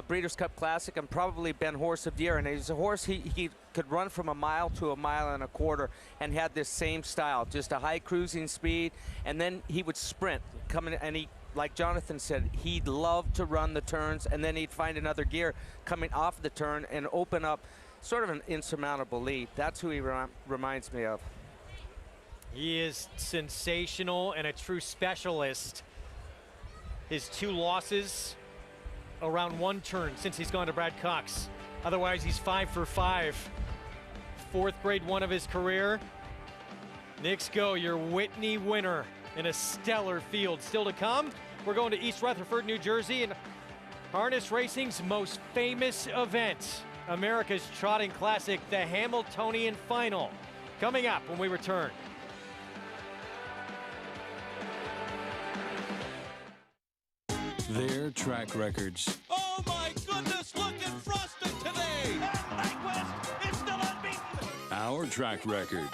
Breeders' Cup Classic and probably been Horse of the Year. And he's a horse he could run from a mile to a mile and a quarter and had this same style, just a high cruising speed. And then he would sprint, coming, and he, like Jonathan said, he'd love to run the turns, and then he'd find another gear coming off the turn and open up sort of an insurmountable lead. That's who he reminds me of. He is sensational and a true specialist. His 2 losses around 1 turn since he's gone to Brad Cox. Otherwise, he's 5 for 5. 4th Grade 1 of his career. Knicks Go, your Whitney winner. in a stellar field. Still to come, we're going to East Rutherford, New Jersey, and harness racing's most famous event, America's Trotting Classic, the Hambletonian Final. Coming up when we return. Their track records. Oh my goodness, look at Frosted today! Nyquist is still unbeaten! Our track record.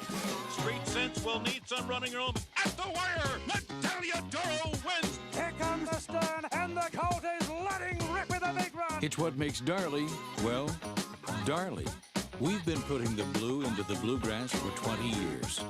Street Sense will need some running room. At the wire, Natalia Duro wins! Here comes the stern, and the colt is letting rip with a big run. It's what makes Darley, well, Darley. We've been putting the blue into the bluegrass for 20 years.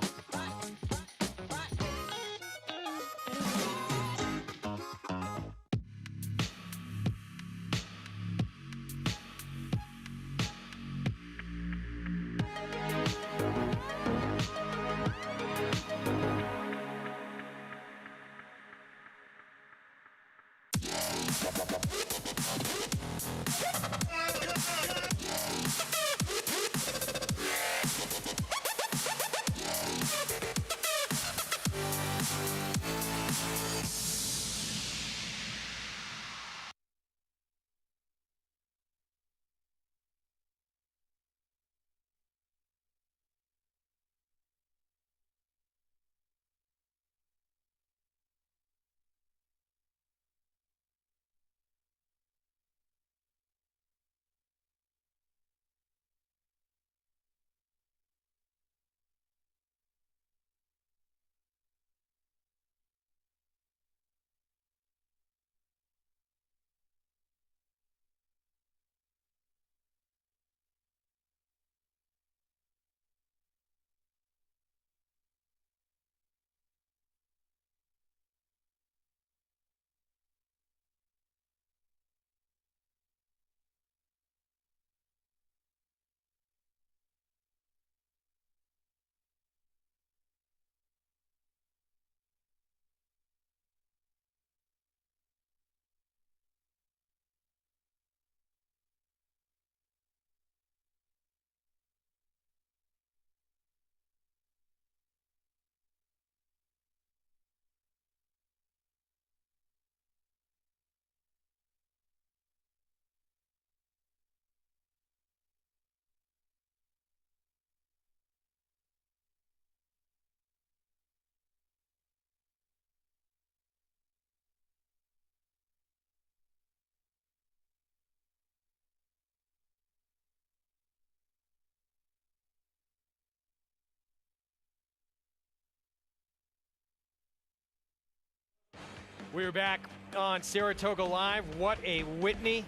We're back on Saratoga Live. What a Whitney.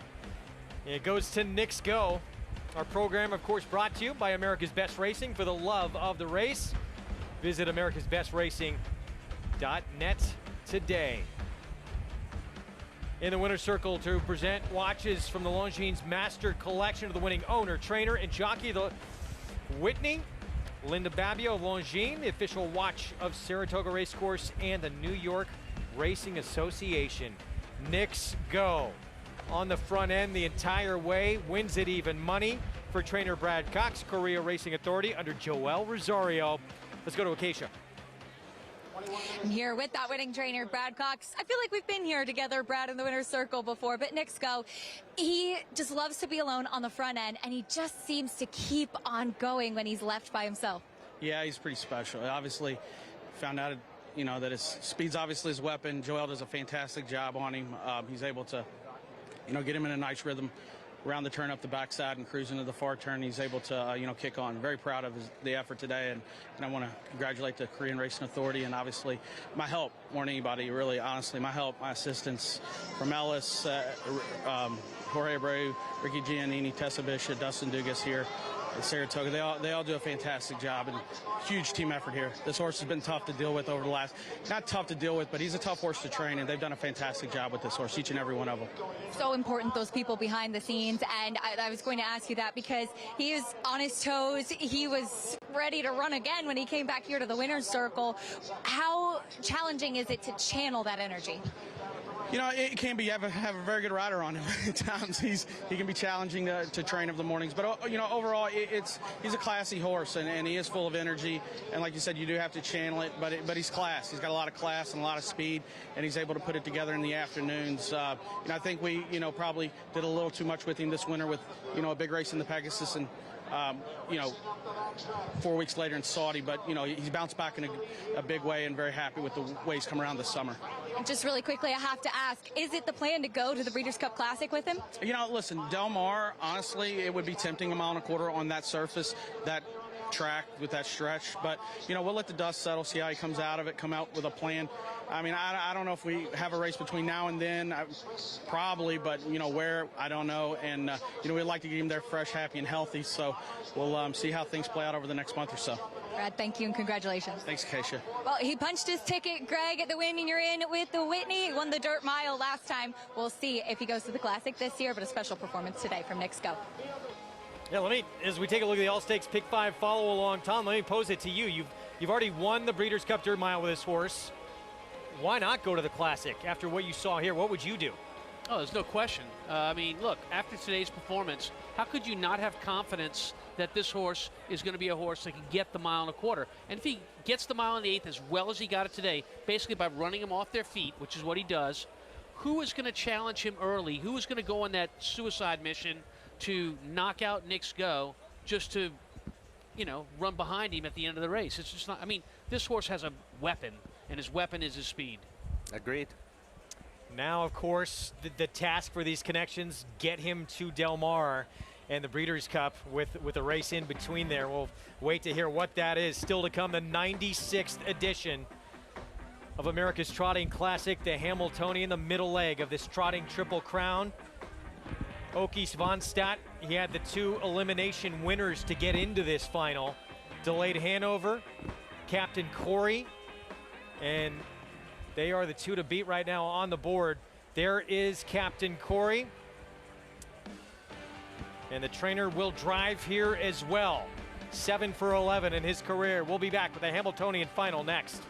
It goes to Knicks Go. Our program, of course, brought to you by America's Best Racing. For the love of the race, visit americasbestracing.net today. In the winner's circle to present watches from the Longines Master Collection to the winning owner, trainer, and jockey, the Whitney Linda Babbio of Longines, the official watch of Saratoga Racecourse and the New York Racing Association. Knicks Go on the front end the entire way, wins it even money for trainer Brad Cox, Korea Racing Authority under Joel Rosario. Let's go to Acacia. I'm here with that winning trainer, Brad Cox. I feel like we've been here together, Brad, in the winner's circle before, but Knicks Go, he just loves to be alone on the front end, and he just seems to keep on going when he's left by himself. Yeah, he's pretty special. Obviously, found out, you know, that his speed's obviously his weapon. Joel does a fantastic job on him. He's able to, you know, get him in a nice rhythm around the turn up the backside and cruise into the far turn. He's able to, you know, kick on. Very proud of the effort today, and I want to congratulate the Korean Racing Authority and obviously my help more than anybody, really, honestly. My help, my assistance from Ellis, Jorge Abreu, Ricky Giannini, Tessa Bishop, Dustin Dugas here at Saratoga. They all do a fantastic job, and huge team effort here. This horse has been tough to deal with over the last, not tough to deal with, but he's a tough horse to train, and they've done a fantastic job with this horse, each and every one of them. So important, those people behind the scenes, and I was going to ask you that because he is on his toes. He was ready to run again when he came back here to the winner's circle. How challenging is it to channel that energy? You know, it can be. You have a very good rider on him at times. He can be challenging to train of the mornings. But, you know, overall, he's a classy horse, and he is full of energy. And like you said, you do have to channel it, but he's class. He's got a lot of class and a lot of speed, and he's able to put it together in the afternoons. You know, I think we, you know, probably did a little too much with him this winter with, you know, a big race in the Pegasus and, you know, 4 weeks later in Saudi. But, you know, he's bounced back in a big way and very happy with the way he's come around this summer. Just really quickly, I have to ask, is it the plan to go to the Breeders' Cup Classic with him? You know, listen, Del Mar, honestly, it would be tempting a mile and a quarter on that surface, that track with that stretch. But, you know, we'll let the dust settle, see how he comes out of it, come out with a plan. I mean, I don't know if we have a race between now and then, probably, but, you know, where, I don't know. And, you know, we'd like to get him there fresh, happy, and healthy. So we'll see how things play out over the next month or so. Brad, thank you and congratulations. Thanks, Acacia. Well, he punched his ticket, Greg, at the win, and you're in with the Whitney. He won the dirt mile last time. We'll see if he goes to the Classic this year, but a special performance today from Nick Sco. Yeah, let me, as we take a look at the All-Stakes Pick 5 follow-along, Tom, let me pose it to you. You've already won the Breeders' Cup Dirt Mile with this horse. Why not go to the Classic after what you saw here? What would you do? Oh, there's no question. I mean, look, after today's performance, how could you not have confidence that this horse is going to be a horse that can get the mile and a quarter? And if he gets the mile and the eighth as well as he got it today, basically by running them off their feet, which is what he does, who is going to challenge him early? Who is going to go on that suicide mission to knock out Nick Sco just to, you know, run behind him at the end of the race? It's just not, I mean, this horse has a weapon, and his weapon is his speed. Agreed. Now, of course, the task for these connections, get him to Del Mar and the Breeders' Cup with a race in between there. We'll wait to hear what that is. Still to come, the 96th edition of America's Trotting Classic, the Hambletonian, the middle leg of this trotting Triple Crown. Åke Svanstedt, he had the 2 elimination winners to get into this final. Delayed Hanover, Captain Corey, and they are the 2 to beat right now on the board. There is Captain Corey. And the trainer will drive here as well. 7 for 11 in his career. We'll be back with the Hambletonian final next.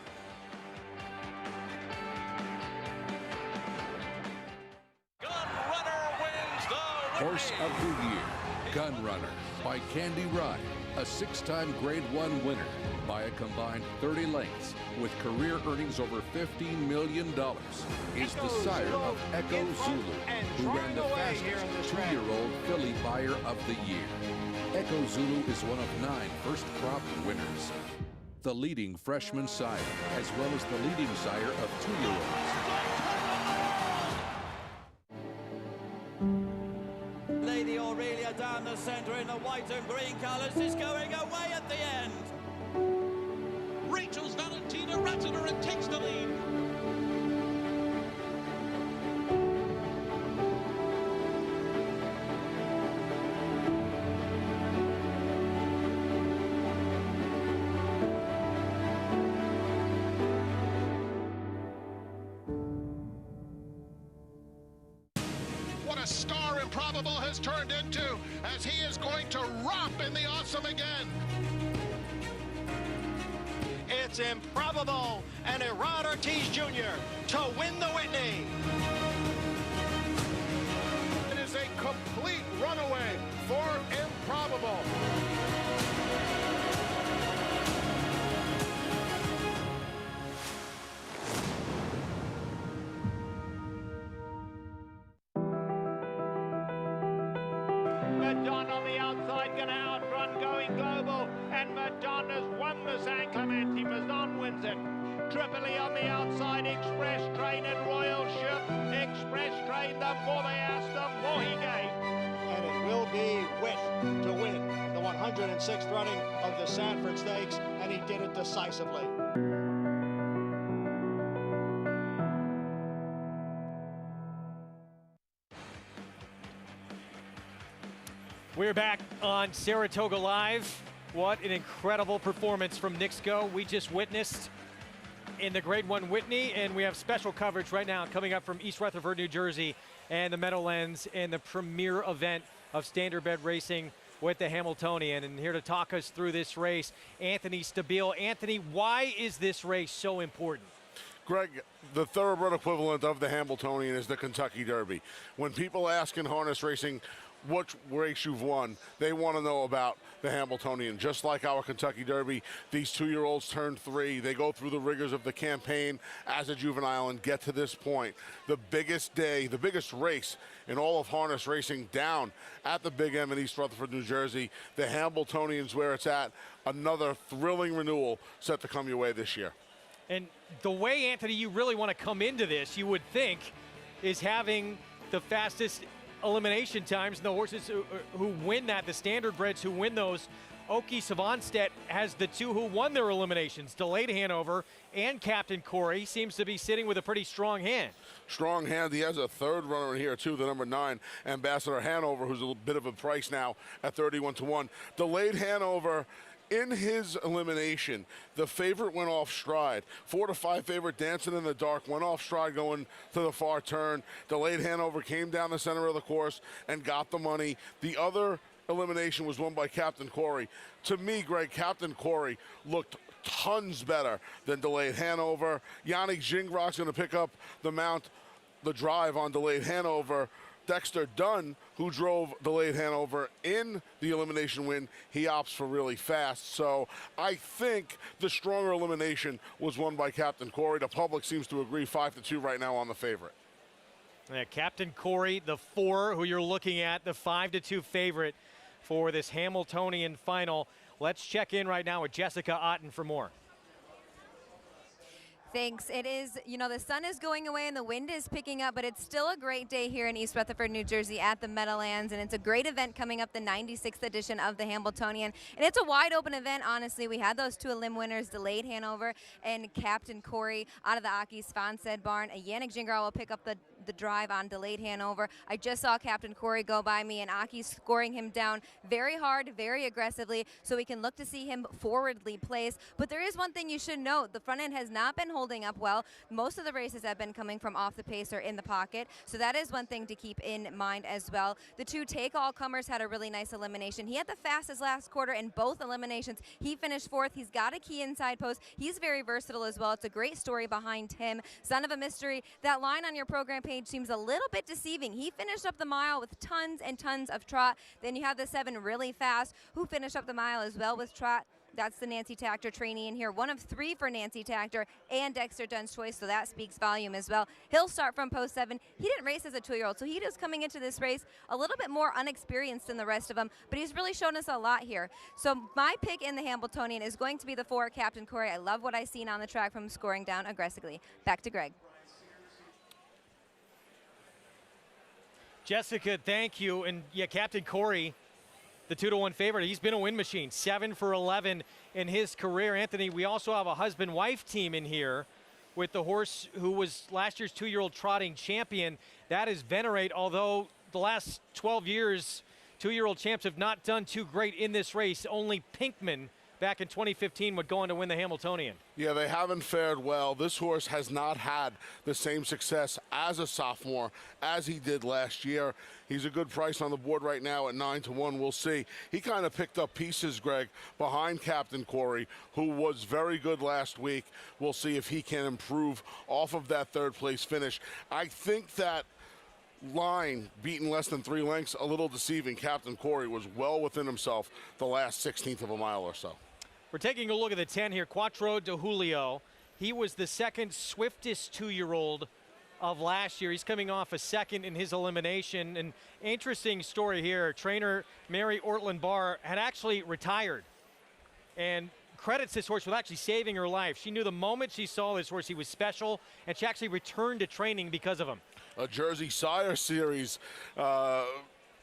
Horse of the Year, Gun Runner by Candy Ride, a 6-time Grade 1 winner by a combined 30 lengths with career earnings over $15 million, is the sire of Echo Zulu, who ran the fastest 2-year-old filly buyer of the year. Echo Zulu is one of 9 first crop winners, the leading freshman sire, as well as the leading sire of 2-year-olds. Lady Aurelia down the center in the white and green colors is going away at the end. Rachel's Valentina Ratzener and takes the lead. What a star Improbable has turned into, as he is going to romp in the awesome again. It's Improbable and Erod Ortiz Jr. to win the Whitney. It is a complete runaway for Improbable. Madonna on the outside, gonna outrun Going Global, and Madonna's won the San Clemente. Mazon wins it. Tripoli on the outside, Express Train and Royal Ship. Express Train, the more they asked, the more he gave. And it will be Witt to win the 106th running of the Sanford Stakes, and he did it decisively. We're back on Saratoga Live. What an incredible performance from Nick Sco we just witnessed in the Grade 1 Whitney, and we have special coverage right now coming up from East Rutherford, New Jersey, and the Meadowlands, and the premier event of standardbred racing with the Hambletonian. And here to talk us through this race, Anthony Stabile. Anthony, why is this race so important? Greg, the thoroughbred equivalent of the Hambletonian is the Kentucky Derby. When people ask in harness racing what race you've won, they want to know about the Hambletonian. Just like our Kentucky Derby, these 2-year-olds turn 3. They go through the rigors of the campaign as a juvenile and get to this point. The biggest day, the biggest race in all of harness racing down at the Big M in East Rutherford, New Jersey. The Hambletonian's where it's at. Another thrilling renewal set to come your way this year. And the way, Anthony, you really want to come into this, you would think, is having the fastest elimination times, and the horses who win that, the standardbreds who win those. Oki Savonstedt has the 2 who won their eliminations, Delayed Hanover and Captain Corey. Seems to be sitting with a pretty strong hand. Strong hand. He has a third runner in here, too, the number 9, Ambassador Hanover, who's a little bit of a price now at 31-1. Delayed Hanover, in his elimination, the favorite went off stride. 4 to 5 favorite Dancing in the Dark went off stride going to the far turn. Delayed Hanover came down the center of the course and got the money. The other elimination was won by Captain Corey. To me, Greg, Captain Corey looked tons better than Delayed Hanover. Yannick Gingras going to pick up the drive on Delayed Hanover. Dexter Dunn, who drove Delayed Hanover in the elimination win, he opts for really fast. So I think the stronger elimination was won by Captain Corey. The public seems to agree 5-2 right now on the favorite. Yeah, Captain Corey, the 4 who you're looking at, the 5-2 favorite for this Hambletonian final. Let's check in right now with Jessica Otten for more. Thanks. It is, the sun is going away and the wind is picking up, but it's still a great day here in East Rutherford, New Jersey at the Meadowlands, and it's a great event coming up, the 96th edition of the Hambletonian. And it's a wide open event, honestly. We had those 2 elim winners, Delayed Hanover and Captain Corey out of the Aki Svanstedt barn. Yannick Gingras will pick up the drive on Delayed Hanover. I just saw Captain Corey go by me, and Aki's scoring him down very hard, very aggressively, so we can look to see him forwardly place. But there is one thing you should note. The front end has not been holding up well. Most of the races have been coming from off the pace or in the pocket, so that is one thing to keep in mind as well. The 2 take-all-comers had a really nice elimination. He had the fastest last quarter in both eliminations. He finished 4th. He's got a key inside post. He's very versatile as well. It's a great story behind him. Son of a Mystery, that line on your program page seems a little bit deceiving. He finished up the mile with tons and tons of trot. Then you have the 7 Really Fast, who finished up the mile as well with trot. That's the Nancy Tactor trainee in here. 1 of 3 for Nancy Tactor and Dexter Dunn's choice, so that speaks volume as well. He'll start from post 7. He didn't race as a 2-year-old, so he is coming into this race a little bit more unexperienced than the rest of them, but he's really shown us a lot here. So my pick in the Hambletonian is going to be the 4, Captain Corey. I love what I've seen on the track from scoring down aggressively. Back to Greg. Jessica, thank you. And yeah, Captain Corey, the 2-1 favorite, he's been a win machine, 7 for 11 in his career. Anthony, we also have a husband-wife team in here with the horse who was last year's 2-year-old trotting champion. That is Venerate, although the last 12 years, 2-year-old champs have not done too great in this race. Only Pinkman back in 2015 would go on to win the Hambletonian. Yeah, they haven't fared well. This horse has not had the same success as a sophomore as he did last year. He's a good price on the board right now at 9-1. We'll see. He kind of picked up pieces, Greg, behind Captain Corey, who was very good last week. We'll see if he can improve off of that 3rd place finish. I think that line beaten less than 3 lengths, a little deceiving. Captain Corey was well within himself the last 16th of a mile or so. We're taking a look at the 10 here. Quattro de Julio. He was the 2nd swiftest 2-year-old of last year. He's coming off a 2nd in his elimination. An interesting story here. Trainer Mary Ortland Barr had actually retired and credits this horse with actually saving her life. She knew the moment she saw this horse he was special, and she actually returned to training because of him. A Jersey Sire Series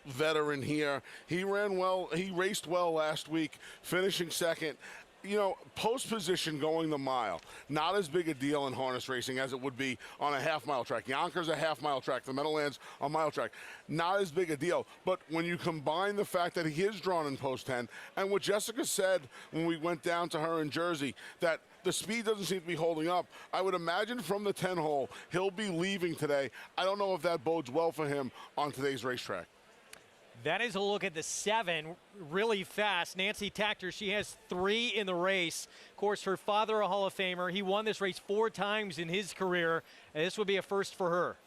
veteran here. He ran well. He raced well last week, finishing 2nd. Post position going the mile, not as big a deal in harness racing as it would be on a half-mile track. Yonkers a half-mile track, the Meadowlands a mile track. Not as big a deal. But when you combine the fact that he is drawn in post 10, and what Jessica said when we went down to her in Jersey, that the speed doesn't seem to be holding up, I would imagine from the 10 hole, he'll be leaving today. I don't know if that bodes well for him on today's racetrack. That is a look at the 7, really fast. Nancy Tactor, she has 3 in the race. Of course, her father, a Hall of Famer. He won this race 4 times in his career, and this would be a first for her.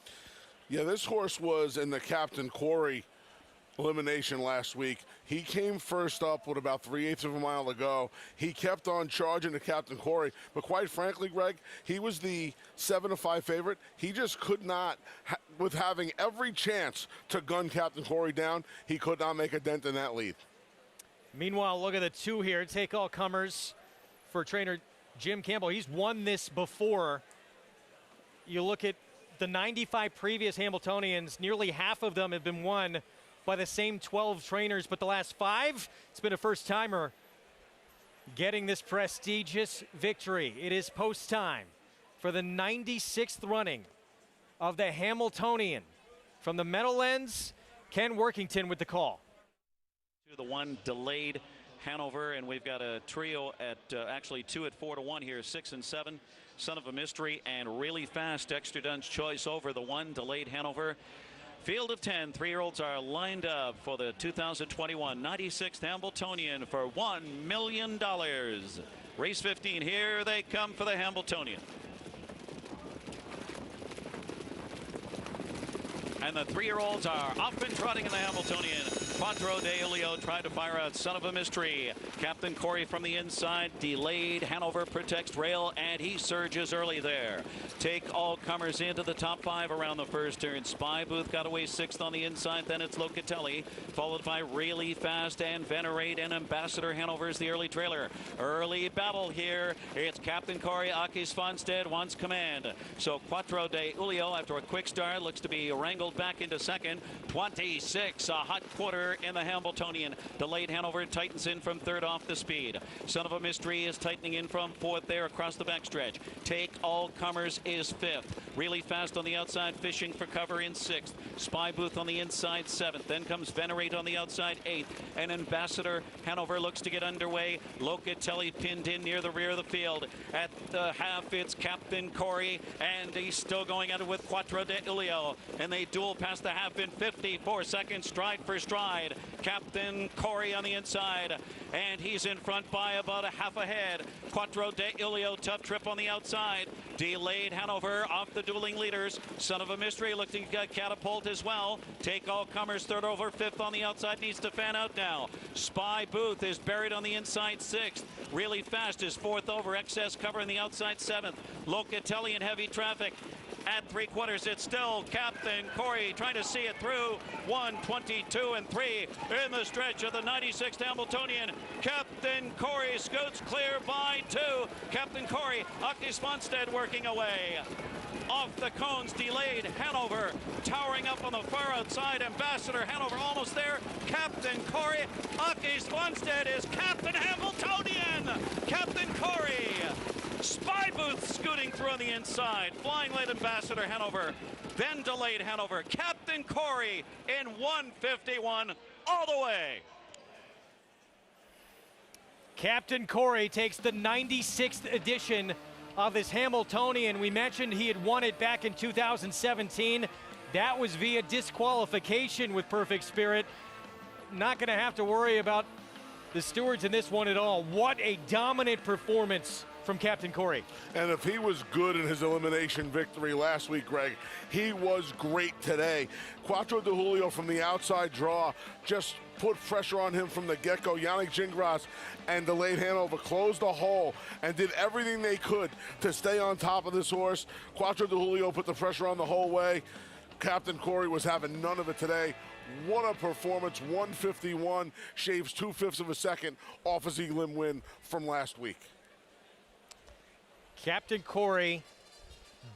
Yeah, this horse was in the Captain Corey elimination last week. He came first up with about 3/8 of a mile to go. He kept on charging to Captain Corey, but quite frankly, Greg, he was the 7-5 favorite. He just could not, with having every chance to gun Captain Corey down, he could not make a dent in that lead. Meanwhile, look at the 2 here. Take all comers for trainer Jim Campbell. He's won this before. You look at the 95 previous Hambletonians, nearly half of them have been won by the same 12 trainers, but the last 5, it's been a first-timer getting this prestigious victory. It is post time for the 96th running of the Hambletonian. From the Meadowlands, Ken Workington with the call. To the 1 delayed Hanover, and we've got a trio at actually 2 at 4-1 here, 6 and 7. Son of a Mystery and Really Fast, Extra Dun's Choice over the 1 delayed Hanover. Field of 10 3-year-olds are lined up for the 2021 96th Hambletonian for $1 million. Race 15, here they come for the Hambletonian. And the 3-year-olds are off and trotting in the Hambletonian. Quattro de Ilio tried to fire out Son of a Mystery. Captain Corey from the inside, delayed. Hanover protects rail, and he surges early there. Take all comers into the top 5 around the first turn. Spy Booth got away 6th on the inside. Then it's Locatelli, followed by Really Fast and Venerate, and Ambassador Hanover's the early trailer. Early battle here. It's Captain Corey. Aki Svanstedt wants command. So Quattro de Ulio, after a quick start, looks to be wrangled back into second. 26, a hot quarter in the Hambletonian. Delayed Hanover tightens in from 3rd off the speed. Son of a Mystery is tightening in from 4th there across the backstretch. Take all comers is 5th. Really Fast on the outside, fishing for cover in 6th. Spy Booth on the inside 7th. Then comes Venerate on the outside 8th. And Ambassador Hanover looks to get underway. Locatelli pinned in near the rear of the field. At the half, it's Captain Corey, and he's still going at it with Quattro de Ilio. And they duel past the half in 54 seconds, stride for stride. Captain Corey on the inside, and he's in front by about a half a head. Quattro de Ilio, tough trip on the outside. Delayed Hanover off the dueling leaders. Son of a Mystery looking to catapult as well. Take all comers, 3rd over 5th on the outside, needs to fan out now. Spy Booth is buried on the inside 6th. Really Fast is 4th over, excess cover on the outside 7th. Locatelli in heavy traffic. At 3/4, it's still Captain Corey trying to see it through. 1:22 and 3 in the stretch of the 96th Hambletonian. Captain Corey scoots clear by 2. Captain Corey, Aki Svanstedt working away. Off the cones, delayed Hanover, towering up on the far outside. Ambassador Hanover almost there. Captain Corey, Aki Svanstedt is Captain Hambletonian. Captain Corey. Spy Booth scooting through on the inside. Flying late Ambassador Hanover. Then delayed Hanover. Captain Corey in 1:51 all the way. Captain Corey takes the 96th edition of this Hambletonian. We mentioned he had won it back in 2017. That was via disqualification with Perfect Spirit. Not going to have to worry about the stewards in this one at all. What a dominant performance from Captain Corey. And if he was good in his elimination victory last week, Greg, he was great today. Quattro de Julio from the outside draw just put pressure on him from the get-go. Yannick Gingras and Delayed Hanover closed the hole and did everything they could to stay on top of this horse. Quattro de Julio put the pressure on the whole way. Captain Corey was having none of it today. What a performance. 151, shaves 2/5 of a second off his elim win from last week. Captain Corey,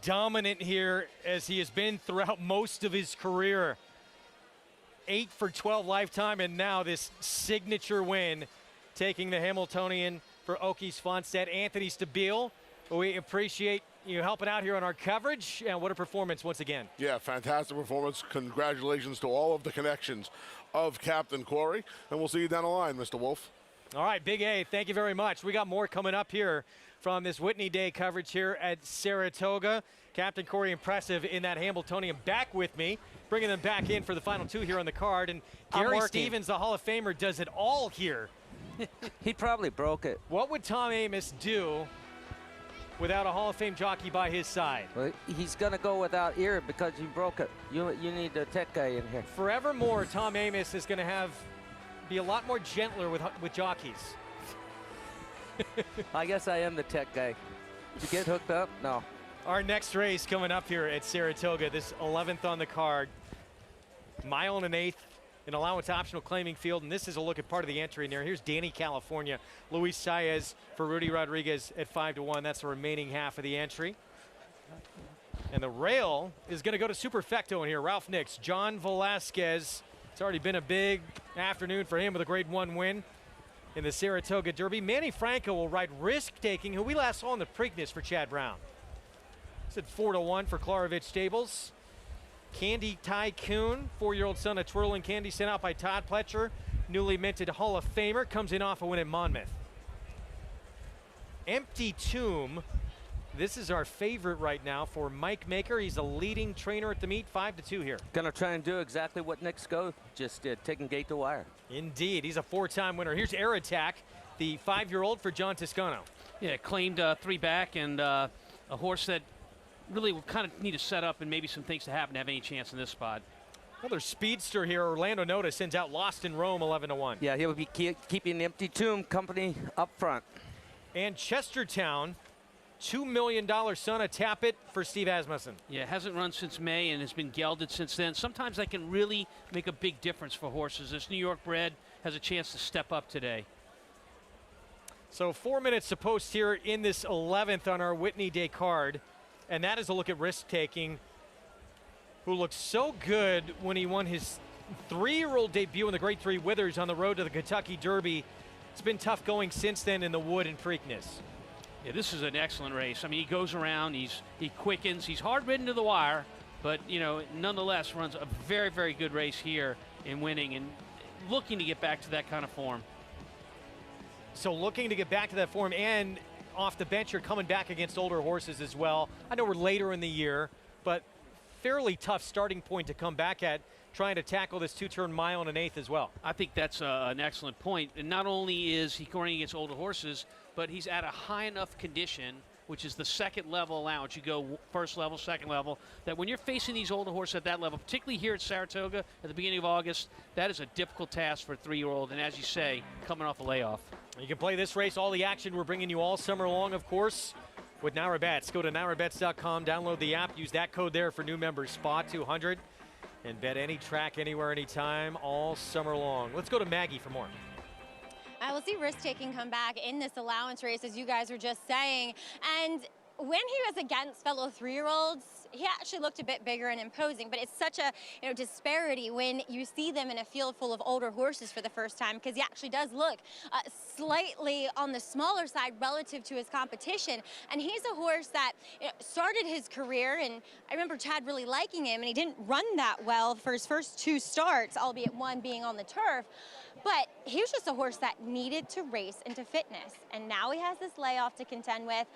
dominant here as he has been throughout most of his career. 8 for 12 lifetime, and now this signature win, taking the Hambletonian for Oki Svanstedt. Anthony Stabile, we appreciate you helping out here on our coverage, and what a performance once again. Yeah, fantastic performance. Congratulations to all of the connections of Captain Corey, and we'll see you down the line, Mr. Wolf. All right, Big A, thank you very much. We got more coming up here from this Whitney Day coverage here at Saratoga. Captain Corey, impressive in that Hambletonian, back with me, bringing them back in for the final two here on the card. And Gary Stevens, the Hall of Famer, does it all here. He probably broke it. What would Tom Amoss do without a Hall of Fame jockey by his side? Well, he's going to go without ear because you broke it. You need a tech guy in here. Forevermore, Tom Amoss is going to be a lot more gentler with jockeys. I guess I am the tech guy. Did you get hooked up? No. Our next race coming up here at Saratoga, this 11th on the card. Mile and an eighth, an allowance optional claiming field, and this is a look at part of the entry in there. Here's Danny California, Luis Saez for Rudy Rodriguez at 5-1. That's the remaining half of the entry. And the rail is going to go to Superfecto in here. Ralph Nix, John Velasquez. It's already been a big afternoon for him with a Grade 1 win in the Saratoga Derby. Manny Franco will ride Risk Taking, who we last saw in the Preakness for Chad Brown. It's at 4-1 for Klarovich Stables. Candy Tycoon, 4-year-old son of Twirling Candy, sent out by Todd Pletcher. Newly minted Hall of Famer, comes in off a win at Monmouth. Empty Tomb, this is our favorite right now for Mike Maker. He's a leading trainer at the meet, 5-2 here. Gonna try and do exactly what Nick Sco just did, taking gate to wire. Indeed, he's a 4-time winner. Here's Air Attack, the 5-year-old for John Toscano. Yeah, claimed 3 back, and a horse that really will kind of need to set up and maybe some things to happen to have any chance in this spot. Another speedster here. Orlando Noda sends out Lost in Rome, 11-1. Yeah, he'll be keeping the Empty Tomb company up front. And Chestertown, $2 million son of Tappet for Steve Asmussen. Yeah, hasn't run since May and has been gelded since then. Sometimes that can really make a big difference for horses. This New York bred has a chance to step up today. So 4 minutes to post here in this 11th on our Whitney Day card. And that is a look at Risk Taking, who looked so good when he won his 3-year-old debut in the Grade 3 Withers on the road to the Kentucky Derby. It's been tough going since then in the Wood and Preakness. Yeah, this is an excellent race. I mean, he goes around, he quickens, he's hard ridden to the wire, but you know, nonetheless runs a very, very good race here in winning and looking to get back to that kind of form. So looking to get back to that form, and off the bench, you're coming back against older horses as well. I know we're later in the year, but fairly tough starting point to come back at, trying to tackle this 2-turn mile and an eighth as well. I think that's an excellent point. And not only is he going against older horses, but he's at a high enough condition, which is the second level allowance. You go first level, second level, that when you're facing these older horses at that level, particularly here at Saratoga at the beginning of August, that is a difficult task for a 3-year-old. And as you say, coming off a layoff. You can play this race, all the action we're bringing you all summer long, of course, with NaraBets. Go to narabets.com, download the app, use that code there for new members, SPA200, and bet any track, anywhere, anytime, all summer long. Let's go to Maggie for more. I will see Risk Taking come back in this allowance race, as you guys were just saying. And when he was against fellow 3-year-olds, he actually looked a bit bigger and imposing, but it's such a disparity when you see them in a field full of older horses for the first time, because he actually does look slightly on the smaller side relative to his competition. And he's a horse that started his career, and I remember Chad really liking him, and he didn't run that well for his first 2 starts, albeit one being on the turf. But he was just a horse that needed to race into fitness, and now he has this layoff to contend with.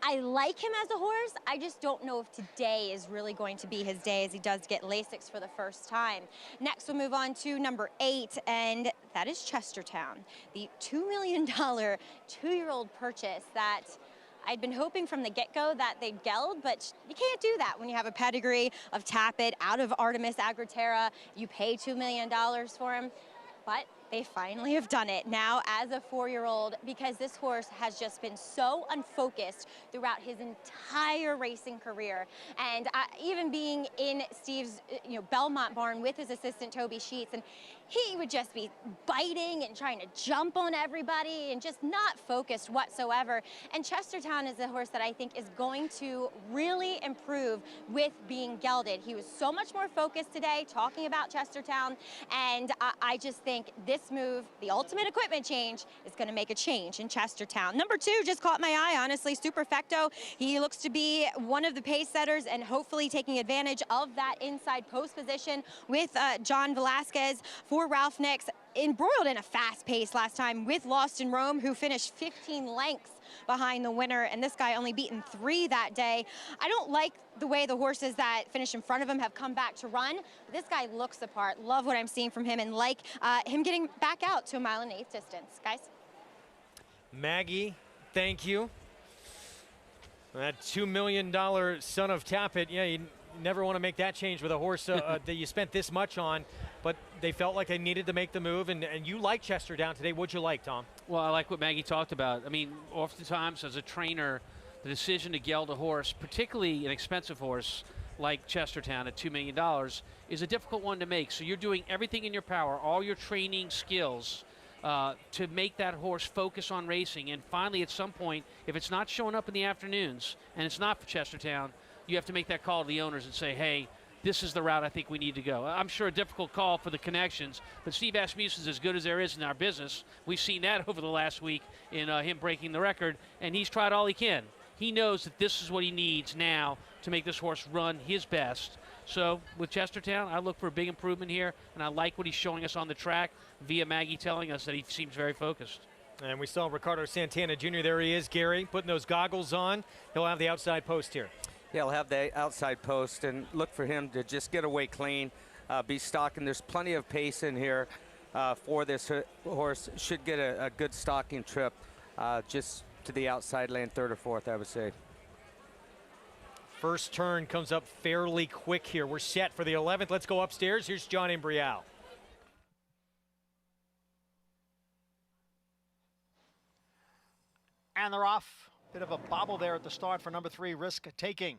I like him as a horse. I just don't know if today is really going to be his day, as he does get Lasix for the first time. Next, we'll move on to number 8, and that is Chestertown, the $2 million 2-year-old purchase that I'd been hoping from the get-go that they'd geld, but you can't do that when you have a pedigree of Tappet out of Artemis Agriterra. You pay $2 million for him, but they finally have done it now as a 4-year-old, because this horse has just been so unfocused throughout his entire racing career. And even being in Steve's Belmont barn with his assistant Toby Sheets, and he would just be biting and trying to jump on everybody and just not focused whatsoever. And Chestertown is a horse that I think is going to really improve with being gelded. He was so much more focused today talking about Chestertown, and I just think this move, the ultimate equipment change, is going to make a change in Chestertown. Number 2 just caught my eye, honestly, Superfecto. He looks to be one of the pace setters and hopefully taking advantage of that inside post position with John Velasquez for Ralph Nix. embroiled in a fast pace last time with Lost in Rome, who finished 15 lengths behind the winner, and this guy only beaten 3 that day. I don't like the way the horses that finish in front of him have come back to run. This guy looks the part. Love what I'm seeing from him, and like him getting back out to a 1 1/8 distance. Guys? Maggie, thank you. That $2 million son of Tappet, yeah, you never want to make that change with a horse that you spent this much on, but they felt like they needed to make the move, and you like Chestertown today. What'd you like, Tom? Well, I like what Maggie talked about. I mean, oftentimes as a trainer, the decision to geld a horse, particularly an expensive horse like Chestertown at $2 million, is a difficult one to make. So you're doing everything in your power, all your training skills, to make that horse focus on racing. And finally, at some point, if it's not showing up in the afternoons, and it's not for Chestertown, you have to make that call to the owners and say, hey, this is the route I think we need to go. I'm sure a difficult call for the connections, but Steve Asmussen's as good as there is in our business. We've seen that over the last week in him breaking the record, and he's tried all he can. He knows that this is what he needs now to make this horse run his best. So with Chestertown, I look for a big improvement here, and I like what he's showing us on the track via Maggie telling us that he seems very focused. And we saw Ricardo Santana Jr. There he is, Gary, putting those goggles on. He'll have the outside post here. Yeah, he'll have the outside post, and look for him to just get away clean, be stalking. There's plenty of pace in here for this horse. Should get a good stalking trip just to the outside lane, 3rd or 4th, I would say. First turn comes up fairly quick here. We're set for the 11th. Let's go upstairs. Here's John Imbrial. And they're off. Bit of a bobble there at the start for number 3, Risk Taking.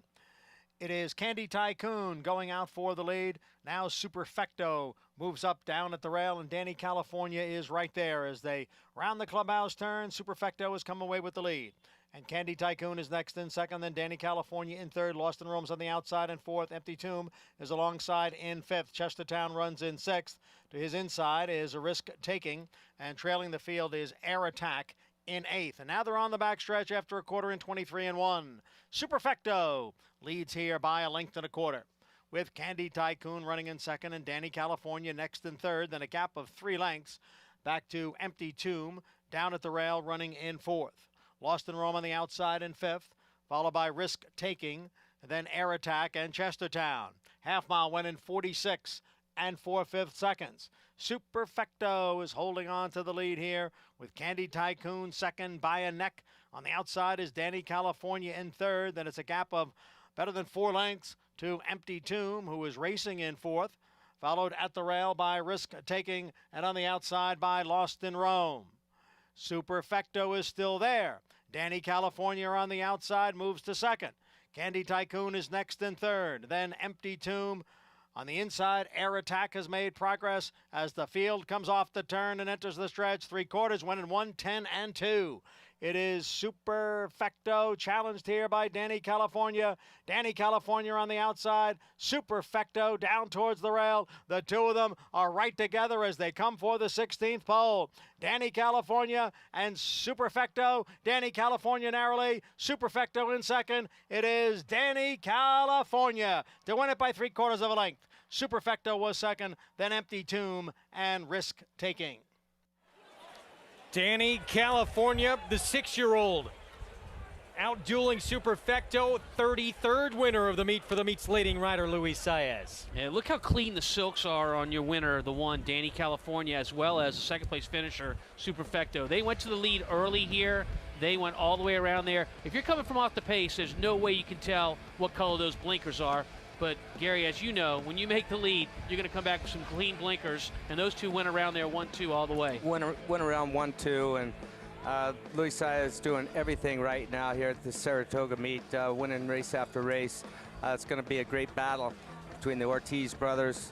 It is Candy Tycoon going out for the lead. Now Superfecto moves up down at the rail, and Danny California is right there as they round the clubhouse turn. Superfecto has come away with the lead. And Candy Tycoon is next in second, then Danny California in third. Lost in Rome's on the outside in fourth. Empty Tomb is alongside in fifth. Chestertown runs in sixth. To his inside is a Risk Taking, and trailing the field is Air Attack in eighth. And now they're on the backstretch after a quarter in 23 1. Superfecto leads here by 1 1/4 lengths, with Candy Tycoon running in second and Danny California next in third. Then a gap of 3 lengths back to Empty Tomb down at the rail running in fourth. Lost in Rome on the outside in fifth, followed by Risk Taking, and then Air Attack and Chestertown. Half mile went in 46 4/5 seconds. Superfecto is holding on to the lead here with Candy Tycoon second by a neck. On the outside is Danny California in third. Then it's a gap of better than 4 lengths to Empty Tomb, who is racing in fourth, followed at the rail by Risk Taking, and on the outside by Lost in Rome. Superfecto is still there. Danny California on the outside moves to second. Candy Tycoon is next in third. Then Empty Tomb. On the inside, Air Attack has made progress as the field comes off the turn and enters the stretch. 3/4 went in 1:10 2. It is Superfecto challenged here by Danny California. Danny California on the outside. Superfecto down towards the rail. The two of them are right together as they come for the 16th pole. Danny California and Superfecto. Danny California narrowly. Superfecto in second. It is Danny California to win it by 3/4 lengths. Superfecto was second, then Empty Tomb and Risk Taking. Danny California, the 6-year-old, out-dueling Superfecto, 33rd winner of the meet for the meet's leading rider, Luis Saez. Yeah, look how clean the silks are on your winner, the one, Danny California, as well as the second-place finisher, Superfecto. They went to the lead early here. They went all the way around there. If you're coming from off the pace, there's no way you can tell what color those blinkers are. But, Gary, as you know, when you make the lead, you're going to come back with some clean blinkers, and those two went around there 1-2 all the way. Went around 1-2, and Luis Saez is doing everything right now here at the Saratoga meet, winning race after race. It's going to be a great battle between the Ortiz brothers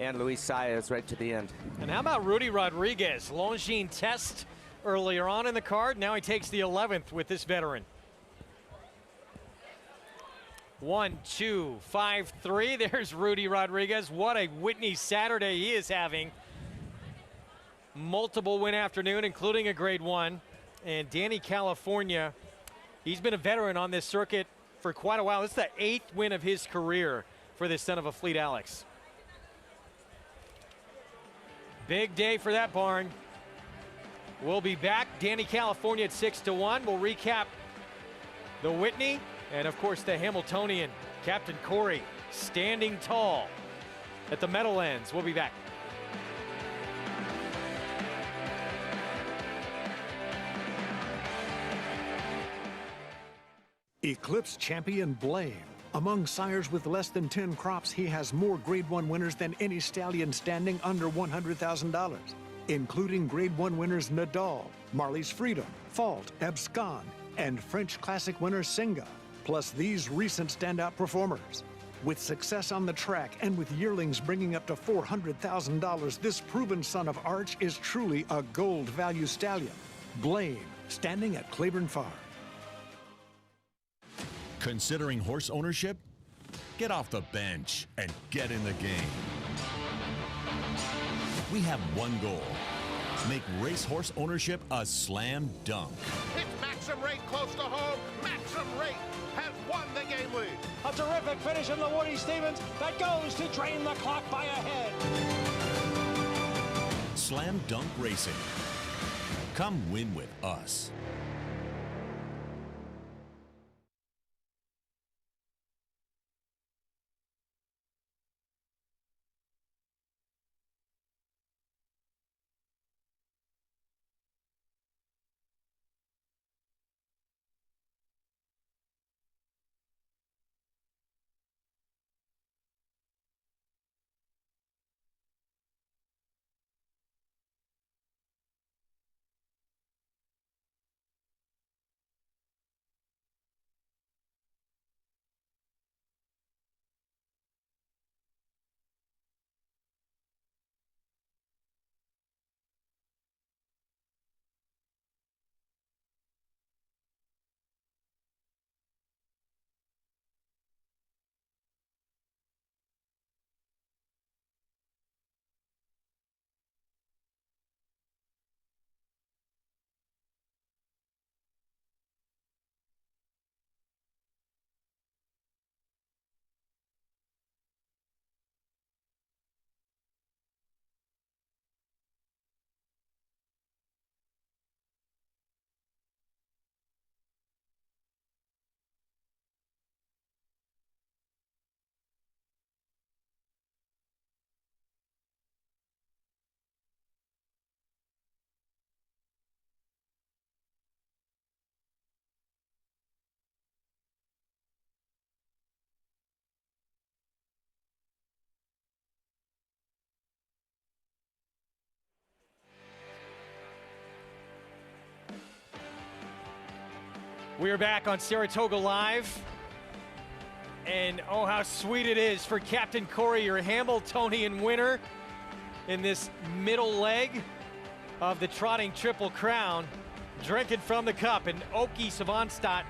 and Luis Saez right to the end. And how about Rudy Rodriguez? Longines test earlier on in the card. Now he takes the 11th with this veteran. 1, 2, 5, 3. There's Rudy Rodriguez. What a Whitney Saturday he is having. Multiple win afternoon, including a grade 1. And Danny California, he's been a veteran on this circuit for quite a while. This is the 8th win of his career for this son of a Fleet Alex. Big day for that barn. We'll be back. Danny California at 6-1. We'll recap the Whitney and, of course, the Hambletonian. Captain Corey standing tall at the Meadowlands. We'll be back. Eclipse champion Blame. Among sires with less than 10 crops, he has more Grade 1 winners than any stallion standing under $100,000, including Grade 1 winners Nadal, Marley's Freedom, Fault, Abscond, and French Classic winner Singa, plus these recent standout performers. With success on the track and with yearlings bringing up to $400,000, this proven son of Arch is truly a gold value stallion. Blame, standing at Claiborne Farm. Considering horse ownership? Get off the bench and get in the game. We have one goal. Make racehorse ownership a slam dunk. It's Maxim Rate close to home. Maxim Rate has won the game lead. A terrific finish in the Woody Stevens that goes to drain the clock by a head. Slam dunk racing. Come win with us. We are back on Saratoga Live. And oh, how sweet it is for Captain Corey, your Hambletonian winner in this middle leg of the trotting Triple Crown, drinking from the cup. And Oki Savonstadt,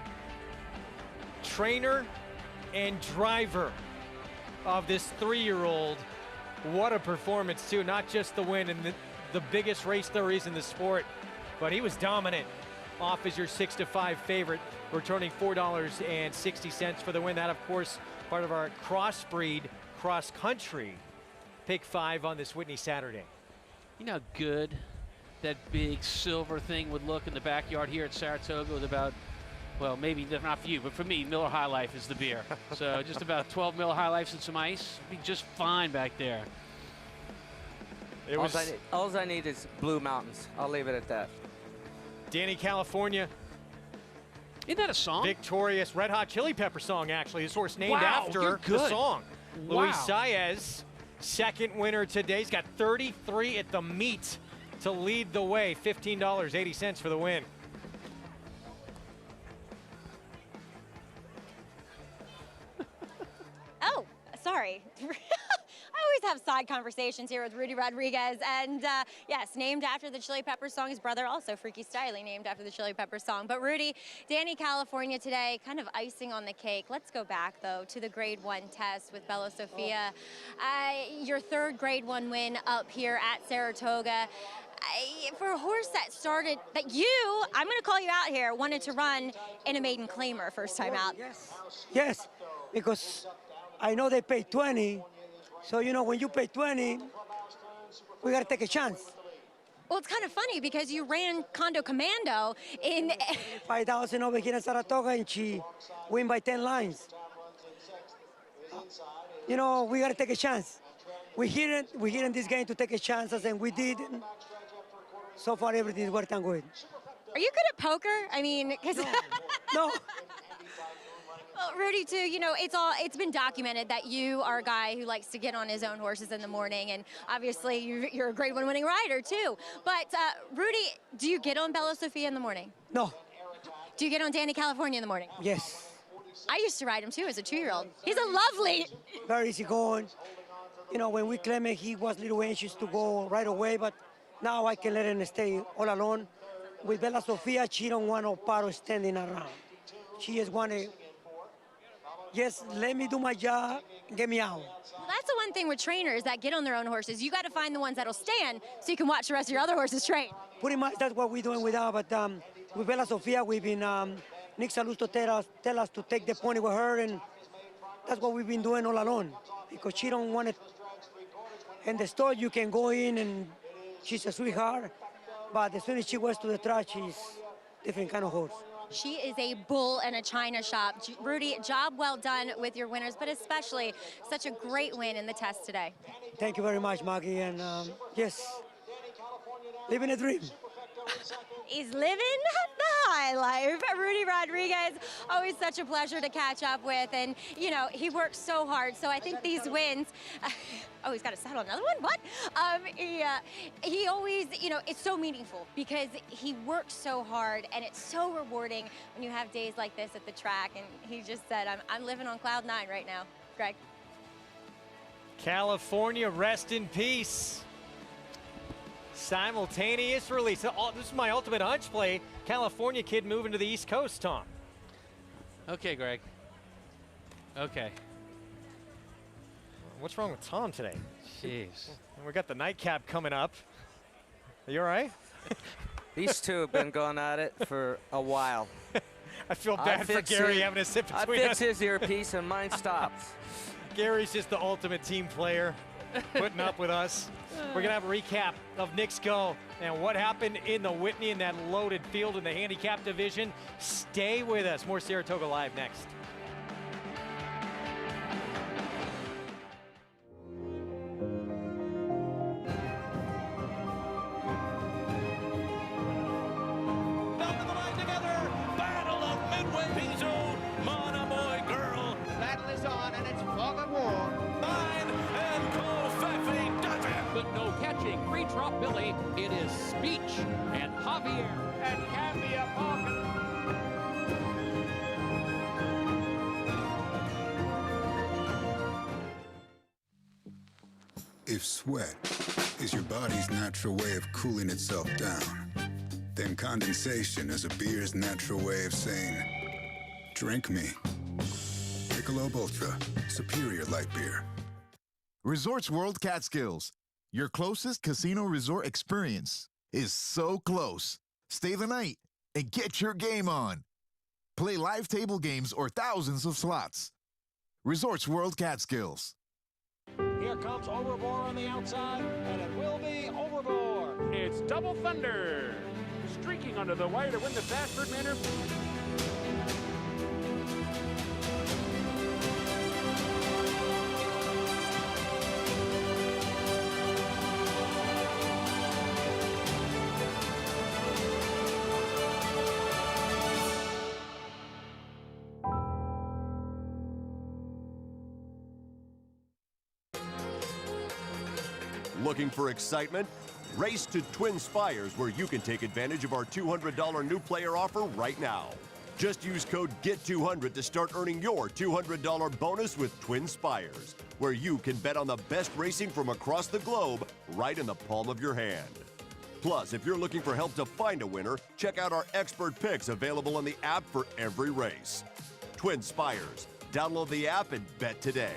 trainer and driver of this 3-year-old. What a performance, too. Not just the win and the biggest race there is in the sport, but he was dominant. Off as your 6-5 favorite, returning $4.60 for the win. That, of course, part of our crossbreed cross-country pick 5 on this Whitney Saturday. You know how good that big silver thing would look in the backyard here at Saratoga with about, well, maybe not for you, but for me, Miller High Life is the beer. So just about 12 Miller High Lifes and some ice. It'd be just fine back there. All I need is Blue Mountains. I'll leave it at that. Danny California. Isn't that a song? Victorious Red Hot Chili Pepper song, actually. His horse named after the song. Wow. Luis Saez, second winner today. He's got 33 at the meet to lead the way. $15.80 for the win. Oh, sorry. I always have side conversations here with Rudy Rodriguez, and yes, named after the Chili Pepper song. His brother also, Freaky Styley, named after the Chili Pepper song. But Rudy, Danny California today, kind of icing on the cake. Let's go back, though, to the Grade 1 test with Bella Sofia. Your third Grade 1 win up here at Saratoga. For a horse that started, that I'm going to call you out here, wanted to run in a maiden claimer first time out. Yes, because I know they pay 20. So, you know, when you pay 20, we got to take a chance. Well, it's kind of funny because you ran Condo Commando in 5,000 over here in Saratoga, and she win by 10 lines. You know, we got to take a chance. We're here in this game to take a chances, and we did. So far, everything is working good. Are you good at poker? I mean, because no. Well, Rudy, too, you know, it's been documented that you are a guy who likes to get on his own horses in the morning, and obviously you're a Grade 1 winning rider, too. But, Rudy, do you get on Bella Sofia in the morning? No. Do you get on Danny California in the morning? Yes. I used to ride him, too, as a 2-year-old. He's a lovely... Very easy going. You know, when we claimed it, he was a little anxious to go right away, but now I can let him stay all alone. With Bella Sofia, she don't want no Paro standing around. She just want to, just let me do my job, get me out. Well, that's the one thing with trainers that get on their own horses. You got to find the ones that'll stand so you can watch the rest of your other horses train. Pretty much that's what we're doing with her, but with Bella Sofia, we've been, Nick Salusto tell us to take the pony with her, and that's what we've been doing all along, because she don't want it. In the store, you can go in, and she's a sweetheart, but as soon as she goes to the track, she's different kind of horse. She is a bull in a china shop. Rudy, job well done with your winners, but especially such a great win in the test today. Thank you very much, Maggie, and yes, living a dream. He's living the high life. Rudy Rodriguez, always such a pleasure to catch up with, and you know, he works so hard, so I think these wins, oh, he's got to saddle another one? What? He always, you know, it's so meaningful because he works so hard, and it's so rewarding when you have days like this at the track, and he just said, I'm living on cloud 9 right now. Greg? California, rest in peace. Simultaneous release. This is my ultimate hunch play. California kid moving to the East Coast, Tom. Okay, Greg. Okay. What's wrong with Tom today? Jeez. We got the Nightcap coming up. Are you all right? These two have been going at it for a while. I feel bad for Gary having to sit between us. I fix his earpiece and mine stops. Gary's just the ultimate team player, putting up with us. We're going to have a recap of Nick's Go and what happened in the Whitney in that loaded field in the handicap division. Stay with us. More Saratoga Live next. Down to the line together. Battle of Midway. Piso, Monomoy Girl. Battle is on, and it's fog of war. 9 and Kofefe does it. But no catching. Free Trot Billy. It is Speech and Javier and Cambia Parker. If sweat is your body's natural way of cooling itself down, then condensation is a beer's natural way of saying, drink me. Michelob Ultra, superior light beer. Resorts World Catskills, your closest casino resort experience, is so close. Stay the night and get your game on. Play live table games or thousands of slots. Resorts World Catskills. Here comes Overbore on the outside, and it will be Overbore. It's Double Thunder, streaking under the wire to win the Stafford Manor. Looking for excitement? Race to Twin Spires, where you can take advantage of our $200 new player offer right now. Just use code GET200 to start earning your $200 bonus with Twin Spires, where you can bet on the best racing from across the globe right in the palm of your hand. Plus, if you're looking for help to find a winner, check out our expert picks available on the app for every race. Twin Spires. Download the app and bet today.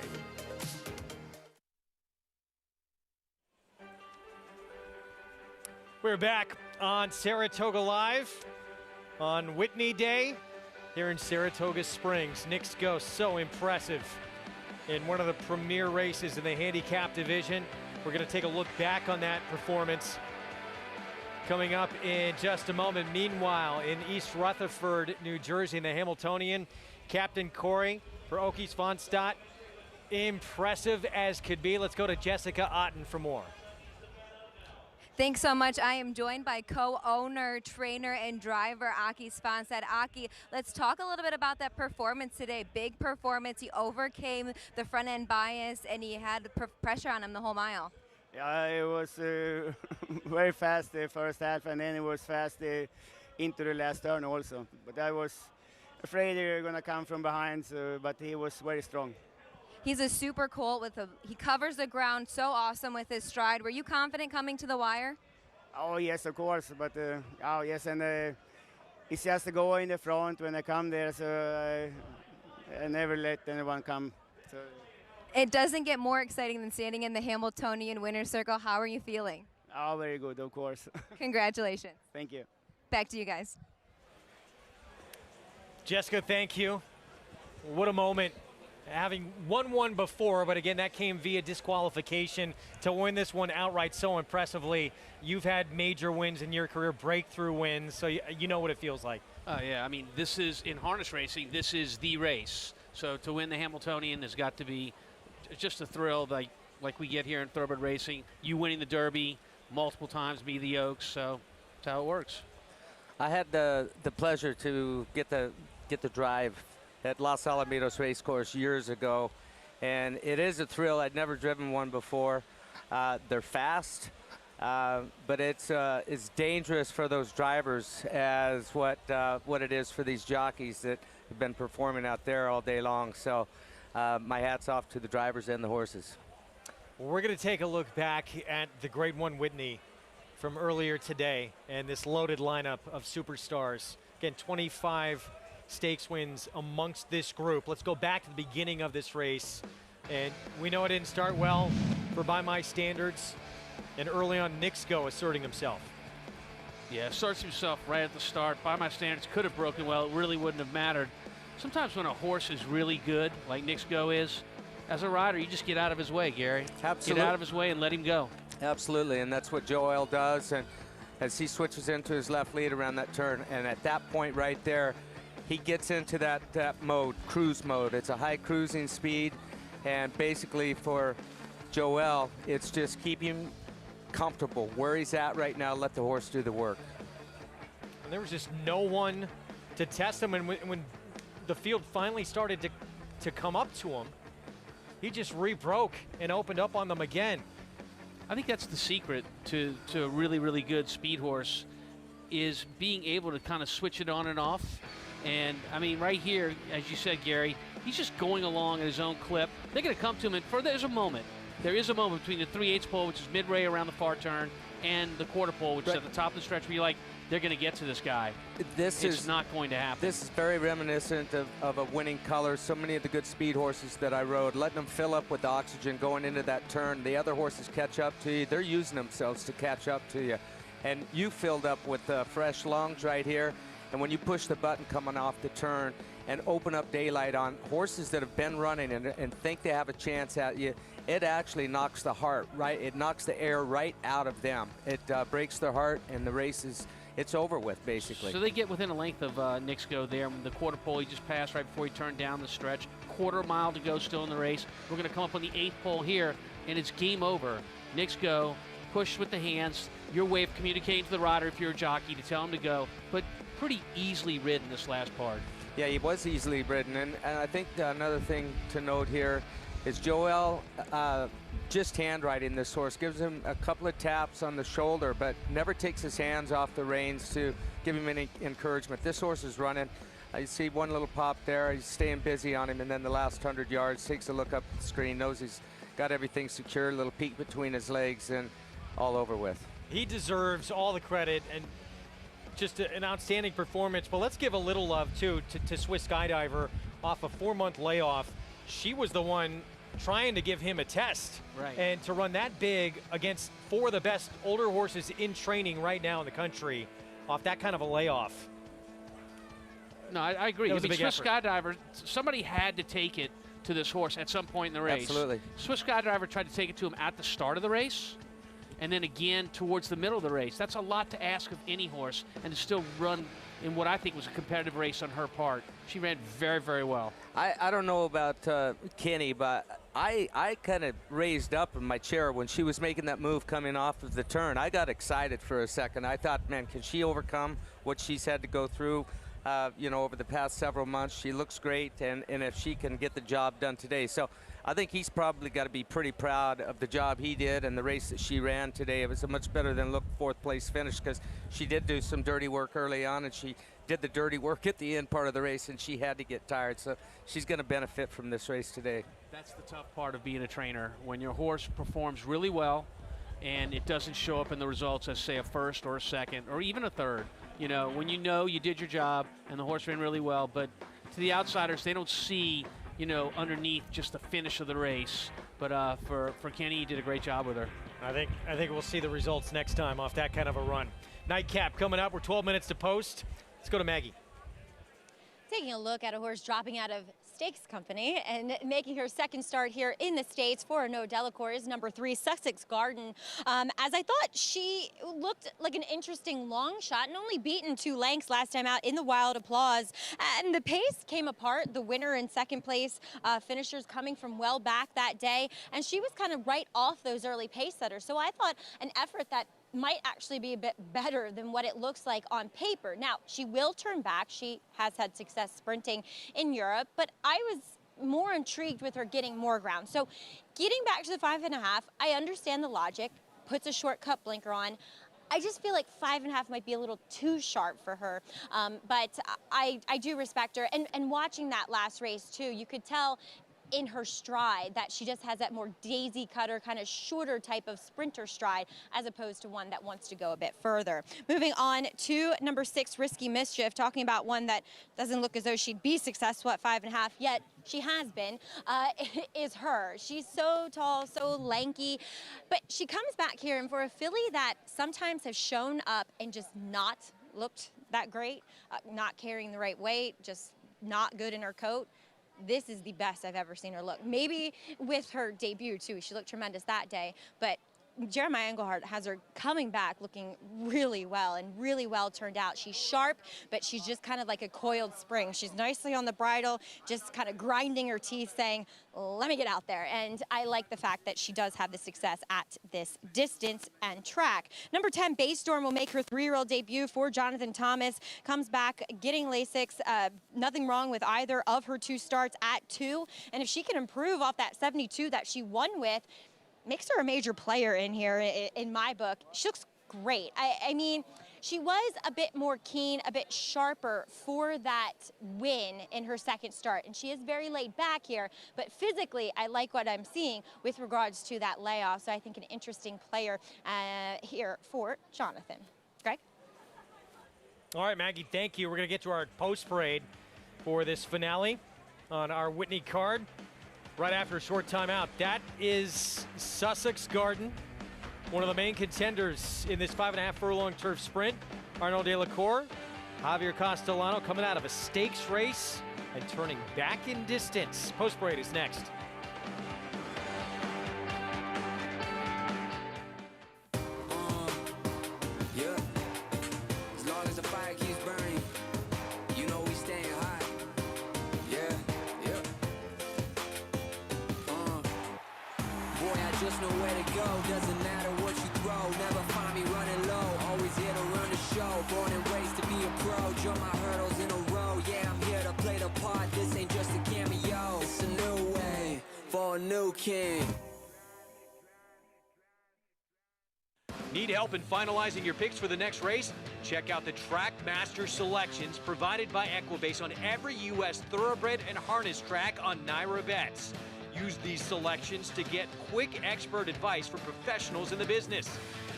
We're back on Saratoga Live on Whitney Day here in Saratoga Springs. Nick's Go, so impressive in one of the premier races in the handicap division. We're going to take a look back on that performance coming up in just a moment. Meanwhile, in East Rutherford, New Jersey, in the Hambletonian, Captain Corey for Okies von Stott. Impressive as could be. Let's go to Jessica Otten for more. Thanks so much. I am joined by co-owner, trainer, and driver Aki Svanstedt. Aki, let's talk a little bit about that performance today. Big performance. He overcame the front-end bias, and he had pressure on him the whole mile. Yeah, it was very fast the first half, and then it was fast into the last turn also. But I was afraid they were going to come from behind, but he was very strong. He's a super colt he covers the ground so awesome with his stride. Were you confident coming to the wire? Oh yes, of course, but oh yes, and it's just to go in the front when I come there, so I never let anyone come. So. It doesn't get more exciting than standing in the Hambletonian winner's circle. How are you feeling? Oh, very good, of course. Congratulations. Thank you. Back to you guys. Jessica, thank you. What a moment. Having won one before, but again, that came via disqualification. To win this one outright so impressively, you've had major wins in your career, breakthrough wins, so you know what it feels like. Yeah, I mean, this is, in harness racing, this is the race. So to win the Hambletonian has got to be just a thrill like we get here in thoroughbred racing. You winning the Derby multiple times, be the Oaks, so that's how it works. I had the pleasure to get the drive at Los Alamitos Racecourse years ago, and it is a thrill. I'd never driven one before. They're fast, but it's dangerous for those drivers as what it is for these jockeys that have been performing out there all day long. So my hat's off to the drivers and the horses. We're going to take a look back at the Grade 1 Whitney from earlier today and this loaded lineup of superstars. Again, 25 stakes wins amongst this group. Let's go back to the beginning of this race. And we know it didn't start well for By My Standards. And early on, Nixgo asserting himself. Yeah, asserts himself right at the start. By My Standards could have broken well. It really wouldn't have mattered. Sometimes when a horse is really good, like Nixgo is, as a rider, you just get out of his way, Gary. Absolutely. Get out of his way and let him go. Absolutely, and that's what Joel does. And as he switches into his left lead around that turn, and at that point right there, he gets into that mode, cruise mode. It's a high cruising speed, and basically for Joel, it's just keep him comfortable where he's at right now. Let the horse do the work. And there was just no one to test him. And when the field finally started to come up to him, he just rebroke and opened up on them again. I think that's the secret to a really, really good speed horse, is being able to kind of switch it on and off. And, I mean, right here, as you said, Gary, he's just going along at his own clip. They're going to come to him, and there's a moment. There is a moment between the 3/8 pole, which is mid-ray around the far turn, and the quarter pole, which is at the top of the stretch, where you're like, they're going to get to this guy. It's not going to happen. This is very reminiscent of a winning color. So many of the good speed horses that I rode, letting them fill up with oxygen going into that turn. The other horses catch up to you. They're using themselves to catch up to you. And you filled up with fresh longs right here. And when you push the button coming off the turn and open up daylight on horses that have been running and think they have a chance at you, it actually knocks the heart, right? It knocks the air right out of them. It breaks their heart, and the race it's over with, basically. So they get within a length of Nixgo there. The quarter pole he just passed right before he turned down the stretch. Quarter mile to go still in the race. We're going to come up on the 8th pole here, and it's game over. Nixgo, push with the hands. Your way of communicating to the rider if you're a jockey to tell him to go. But pretty easily ridden this last part. Yeah, he was easily ridden. And I think another thing to note here is Joel just handwriting this horse, gives him a couple of taps on the shoulder, but never takes his hands off the reins to give him any encouragement. This horse is running. You see one little pop there. He's staying busy on him, and then the last 100 yards, takes a look up at the screen, knows he's got everything secured, a little peek between his legs, and all over with. He deserves all the credit, and just an outstanding performance. But let's give a little love, too, to Swiss Skydiver off a 4-month layoff. She was the one trying to give him a test. Right. And to run that big against 4 of the best older horses in training right now in the country off that kind of a layoff. No, I agree. That was I mean, a big Swiss effort. Skydiver, somebody had to take it to this horse at some point in the race. Absolutely. Swiss Skydiver tried to take it to him at the start of the race, and then again towards the middle of the race. That's a lot to ask of any horse, and to still run in what I think was a competitive race on her part. She ran very, very well. I don't know about Kenny, but I kind of raised up in my chair when she was making that move coming off of the turn. I got excited for a second. I thought, man, can she overcome what she's had to go through, you know, over the past several months? She looks great, and if she can get the job done today. So I think he's probably got to be pretty proud of the job he did and the race that she ran today. It was a much better than look fourth place finish, because she did do some dirty work early on, and she did the dirty work at the end part of the race, and she had to get tired. So she's going to benefit from this race today. That's the tough part of being a trainer. When your horse performs really well and it doesn't show up in the results as, say, a first or a second or even a third. You know, when you know you did your job and the horse ran really well, but to the outsiders, they don't see, you know, underneath just the finish of the race. But for Kenny, he did a great job with her. I think we'll see the results next time off that kind of a run. Nightcap coming up. We're 12 minutes to post. Let's go to Maggie. Taking a look at a horse dropping out of Stakes Company and making her second start here in the States for No Delacour is number 3, Sussex Garden. As I thought, she looked like an interesting long shot and only beaten 2 lengths last time out in the Wild Applause. And the pace came apart. The winner and second place finishers coming from well back that day. And she was kind of right off those early pace setters. So I thought an effort that might actually be a bit better than what it looks like on paper. Now, she will turn back. She has had success sprinting in Europe, but I was more intrigued with her getting more ground. So getting back to the 5.5, I understand the logic, puts a shortcut blinker on. I just feel like 5.5 might be a little too sharp for her, but I do respect her. And watching that last race too, you could tell in her stride that she just has that more daisy cutter, kind of shorter type of sprinter stride, as opposed to one that wants to go a bit further. Moving on to number 6, Risky Mischief, talking about one that doesn't look as though she'd be successful at 5.5, yet she has been, is her. She's so tall, so lanky, but she comes back here, and for a filly that sometimes has shown up and just not looked that great, not carrying the right weight, just not good in her coat, this is the best I've ever seen her look. Maybe with her debut, too. She looked tremendous that day. But Jeremiah Englehart has her coming back looking really well and really well turned out. She's sharp, but she's just kind of like a coiled spring. She's nicely on the bridle, just kind of grinding her teeth, saying, let me get out there. And I like the fact that she does have the success at this distance and track. Number 10, Baystorm will make her 3-year-old debut for Jonathan Thomas. Comes back getting Lasix. Nothing wrong with either of her 2 starts at 2. And if she can improve off that 72 that she won with, makes her a major player in here in my book. She looks great. I mean, she was a bit more keen, a bit sharper for that win in her second start, and she is very laid back here, but physically I like what I'm seeing with regards to that layoff, so I think an interesting player here for Jonathan. Greg? All right, Maggie, thank you. We're going to get to our post parade for this finale on our Whitney card right after a short timeout. That is Sussex Garden, one of the main contenders in this 5.5 furlong turf sprint. Arnaud Delacour, Javier Castellano coming out of a stakes race and turning back in distance. Post parade is next. Just know where to go, doesn't matter what you throw. Never find me running low, always here to run the show. Born and raised to be a pro, jump my hurdles in a row. Yeah, I'm here to play the part, this ain't just a cameo. It's a new way for a new king. Need help in finalizing your picks for the next race? Check out the Track Master selections provided by Equibase on every U.S. thoroughbred and harness track on Naira Bets. Use these selections to get quick expert advice from professionals in the business.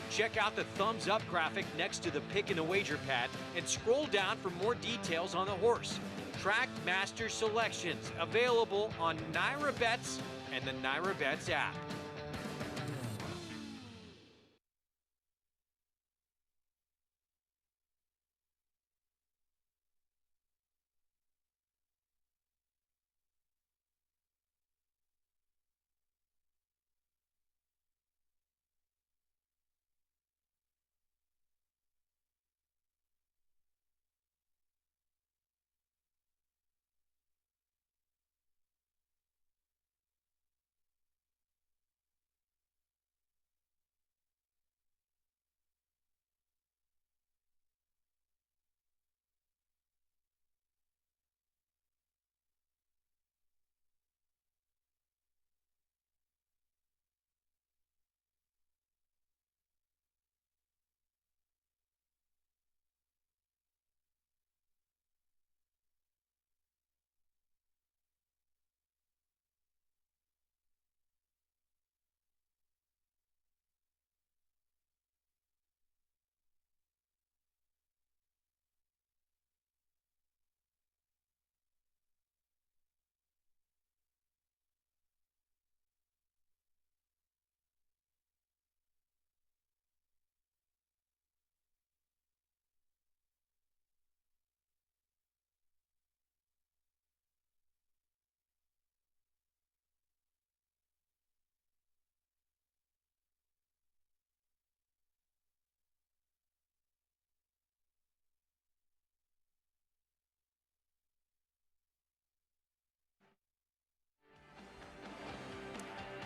Check out the thumbs up graphic next to the pick in the wager pad and scroll down for more details on the horse. Track Master selections available on Naira Bets and the Naira Bets app.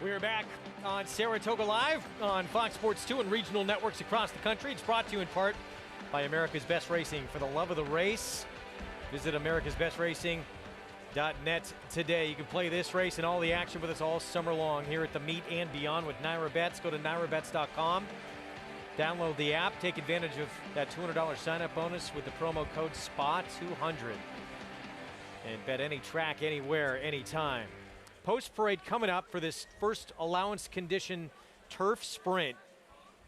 We are back on Saratoga Live on Fox Sports 2 and regional networks across the country. It's brought to you in part by America's Best Racing. For the love of the race, visit americasbestracing.net today. You can play this race and all the action with us all summer long here at the meet and beyond with Naira Bets. Go to nairabets.com. Download the app. Take advantage of that $200 sign-up bonus with the promo code SPA200. And bet any track, anywhere, anytime. Post-parade coming up for this first allowance condition turf sprint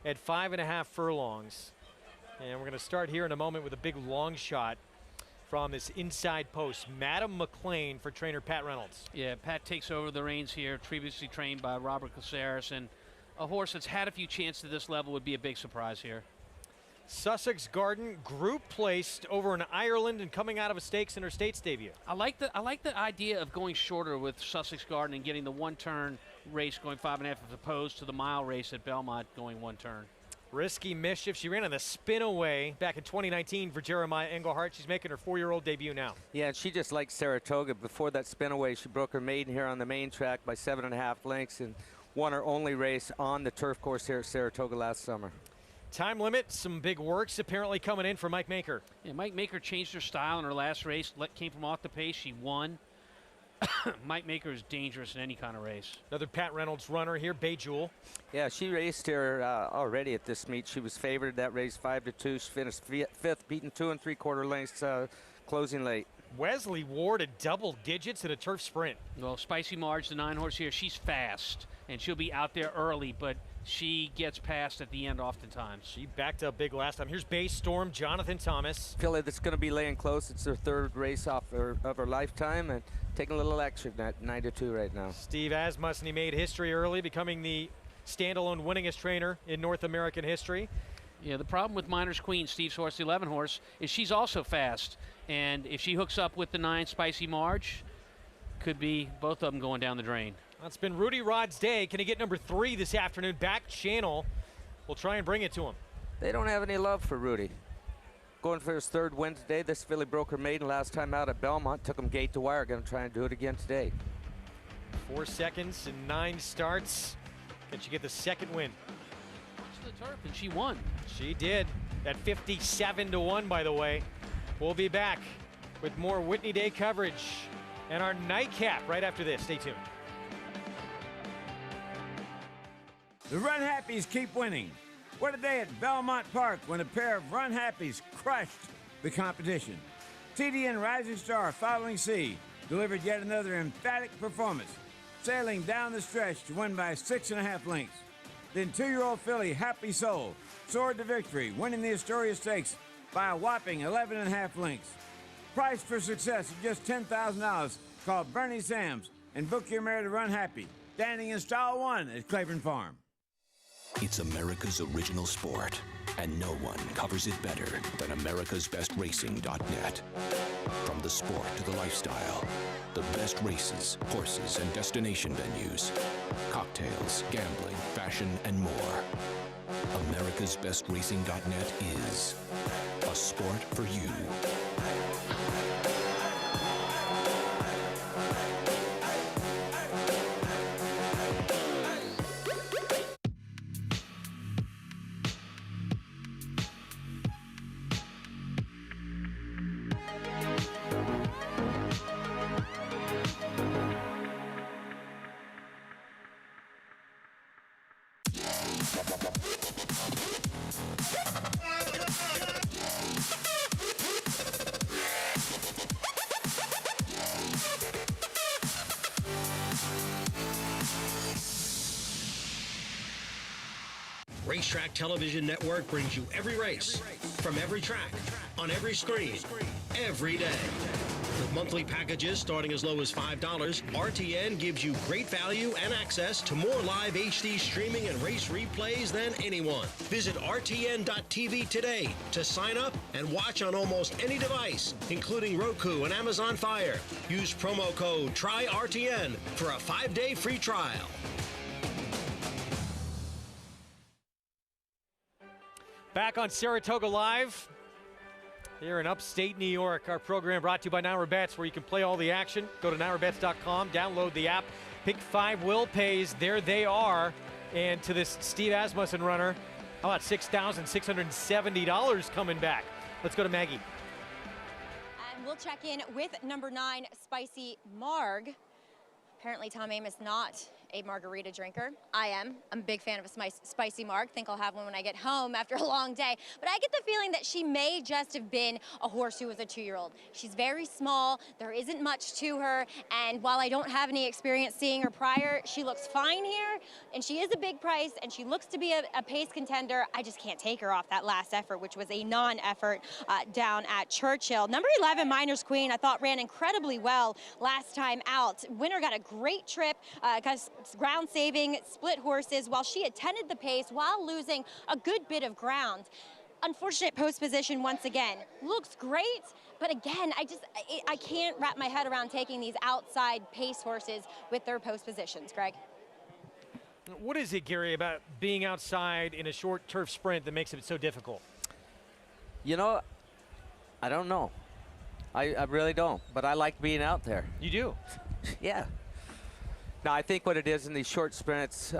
at 5.5 furlongs. And we're going to start here in a moment with a big long shot from this inside post. Madam McLean for trainer Pat Reynolds. Yeah, Pat takes over the reins here, previously trained by Robert Caceres, and a horse that's had a few chances at this level would be a big surprise here. Sussex Garden, group placed over in Ireland and coming out of a stakes interstate debut. I like the idea of going shorter with Sussex Garden and getting the one-turn race going 5.5 as opposed to the mile race at Belmont going one turn. Risky Mischief. She ran on the spin away back in 2019 for Jeremiah Englehart. She's making her 4-year-old debut now. Yeah, and she just likes Saratoga. Before that spin away, she broke her maiden here on the main track by 7.5 lengths and won her only race on the turf course here at Saratoga last summer. Time limit, some big works apparently coming in for Mike Maker. Yeah, Mike Maker changed her style in her last race. Came from off the pace. She won. Mike Maker is dangerous in any kind of race. Another Pat Reynolds runner here, Bay Jewel. Yeah, she raced here already at this meet. She was favored that race 5-2. She finished fifth, beaten 2 3/4 lengths, closing late. Wesley Ward at double digits in a turf sprint. Well, Spicy Marge, the 9-horse here, she's fast, and she'll be out there early, but she gets past at the end oftentimes. She backed up big last time. Here's Bay Storm, Jonathan Thomas. Filly that's going to be laying close. It's her third race of her lifetime, and taking a little extra at 9-2 right now. Steve Asmussen, he made history early, becoming the standalone winningest trainer in North American history. Yeah, the problem with Miner's Queen, Steve's horse, the 11 horse, is she's also fast. And if she hooks up with the 9 Spicy Marge, could be both of them going down the drain. It's been Rudy Rod's day. Can he get number 3 this afternoon? Back channel. We'll try and bring it to him. They don't have any love for Rudy. Going for his 3rd win today. This filly broke her maiden last time out at Belmont. Took him gate to wire. Going to try and do it again today. 4 seconds and 9 starts. Can she get the 2nd win? To the turf, and she won. She did. At 57-1, by the way. We'll be back with more Whitney Day coverage and our nightcap right after this. Stay tuned. The Run Happies keep winning. What a day at Belmont Park when a pair of Run Happies crushed the competition. TDN Rising Star Following Sea delivered yet another emphatic performance, sailing down the stretch to win by 6.5 lengths. Then 2-year-old filly Happy Soul soared to victory, winning the Astoria Stakes by a whopping 11.5 lengths. Price for success of just $10,000. Call Bernie Sams and book your mare to Run Happy, standing in stall 1 at Claiborne Farm. It's America's original sport, and no one covers it better than americasbestracing.net. From the sport to the lifestyle, the best races, horses, and destination venues, cocktails, gambling, fashion, and more. americasbestracing.net is a sport for you. Racetrack Television Network brings you every race, from every track, on every screen, every day. With monthly packages starting as low as $5, RTN gives you great value and access to more live HD streaming and race replays than anyone. Visit RTN.tv today to sign up and watch on almost any device, including Roku and Amazon Fire. Use promo code TRYRTN for a 5-day free trial. Back on Saratoga Live here in upstate New York. Our program brought to you by Naira Bets, where you can play all the action. Go to nairabets.com, download the app, Pick 5 will pays. There they are. And to this Steve Asmussen runner, how about $6,670 coming back? Let's go to Maggie. And we'll check in with number 9, Spicy Marg. Apparently Tom Amos not a margarita drinker. I am. I'm a big fan of a spicy marg. Think I'll have one when I get home after a long day. But I get the feeling that she may just have been a horse who was a 2-year-old. She's very small. There isn't much to her. And while I don't have any experience seeing her prior, she looks fine here. And she is a big price, and she looks to be a pace contender. I just can't take her off that last effort, which was a non-effort down at Churchill. Number 11, Miner's Queen, I thought ran incredibly well last time out. Winner got a great trip, because ground saving, split horses, while she attended the pace while losing a good bit of ground. Unfortunate post position once again. Looks great, but again, I can't wrap my head around taking these outside pace horses with their post positions, Greg. What is it, Gary, about being outside in a short turf sprint that makes it so difficult? You know, I don't know. I really don't, but I like being out there. You do? Yeah. Now, I think what it is in these short sprints,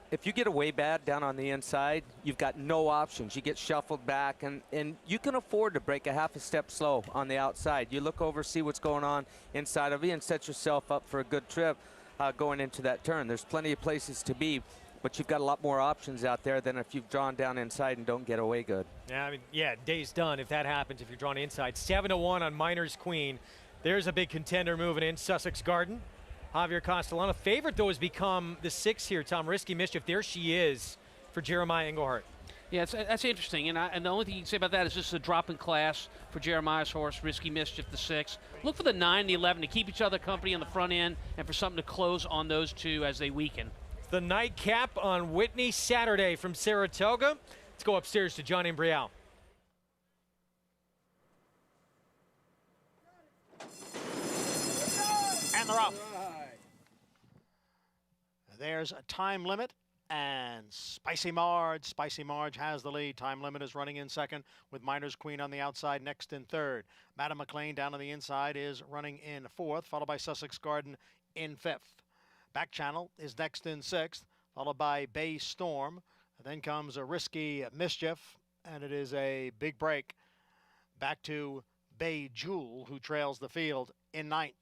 if you get away bad down on the inside, you've got no options. You get shuffled back, and you can afford to break a half a step slow on the outside. You look over, see what's going on inside of you, and set yourself up for a good trip going into that turn. There's plenty of places to be, but you've got a lot more options out there than if you've drawn down inside and don't get away good. Yeah, I mean, yeah, day's done if that happens, if you're drawn inside. 7-1 on Miner's Queen. There's a big contender moving in, Sussex Garden. Javier Castellano. Favorite, though, has become the 6 here, Tom. Risky Mischief. There she is for Jeremiah Englehart. Yeah, that's interesting. And the only thing you can say about that is just a drop in class for Jeremiah's horse, Risky Mischief, the 6. Look for the 9 and the 11 to keep each other company on the front end and for something to close on those two as they weaken. The Nightcap on Whitney Saturday from Saratoga. Let's go upstairs to Johnny Brielle. And they're off. There's a time limit, and Spicy Marge. Spicy Marge has the lead. Time limit is running in second with Miner's Queen on the outside, next in third. Madam McLean down on the inside is running in fourth, followed by Sussex Garden in fifth. Back Channel is next in sixth, followed by Bay Storm. And then comes a Risky Mischief, and it is a big break back to Bay Jewel, who trails the field in ninth.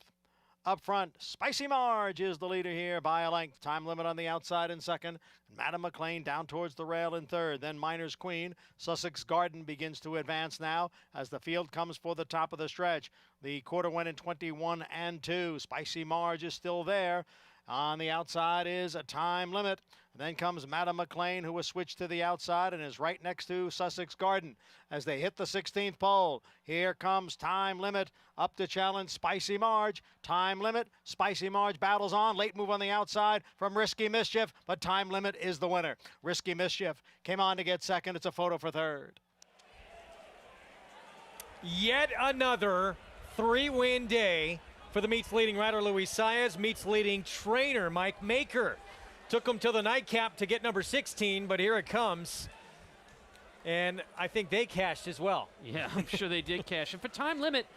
Up front, Spicy Marge is the leader here by a length. Time limit on the outside in second. Madam McLean down towards the rail in third. Then Miner's Queen. Sussex Garden begins to advance now as the field comes for the top of the stretch. The quarter went in 21 and 2. Spicy Marge is still there. On the outside is a Time Limit. Then comes Madam McLean, who was switched to the outside and is right next to Sussex Garden as they hit the 16th pole. Here comes Time Limit up to challenge Spicy Marge. Time Limit, Spicy Marge battles on. Late move on the outside from Risky Mischief, but Time Limit is the winner. Risky Mischief came on to get second. It's a photo for third. Yet another 3-win day for the meets leading rider Luis Saez, meets leading trainer Mike Maker. Took him to the Nightcap to get number 16, but here it comes. And I think they cashed as well. Yeah, I'm sure they did cash. And for Time Limit,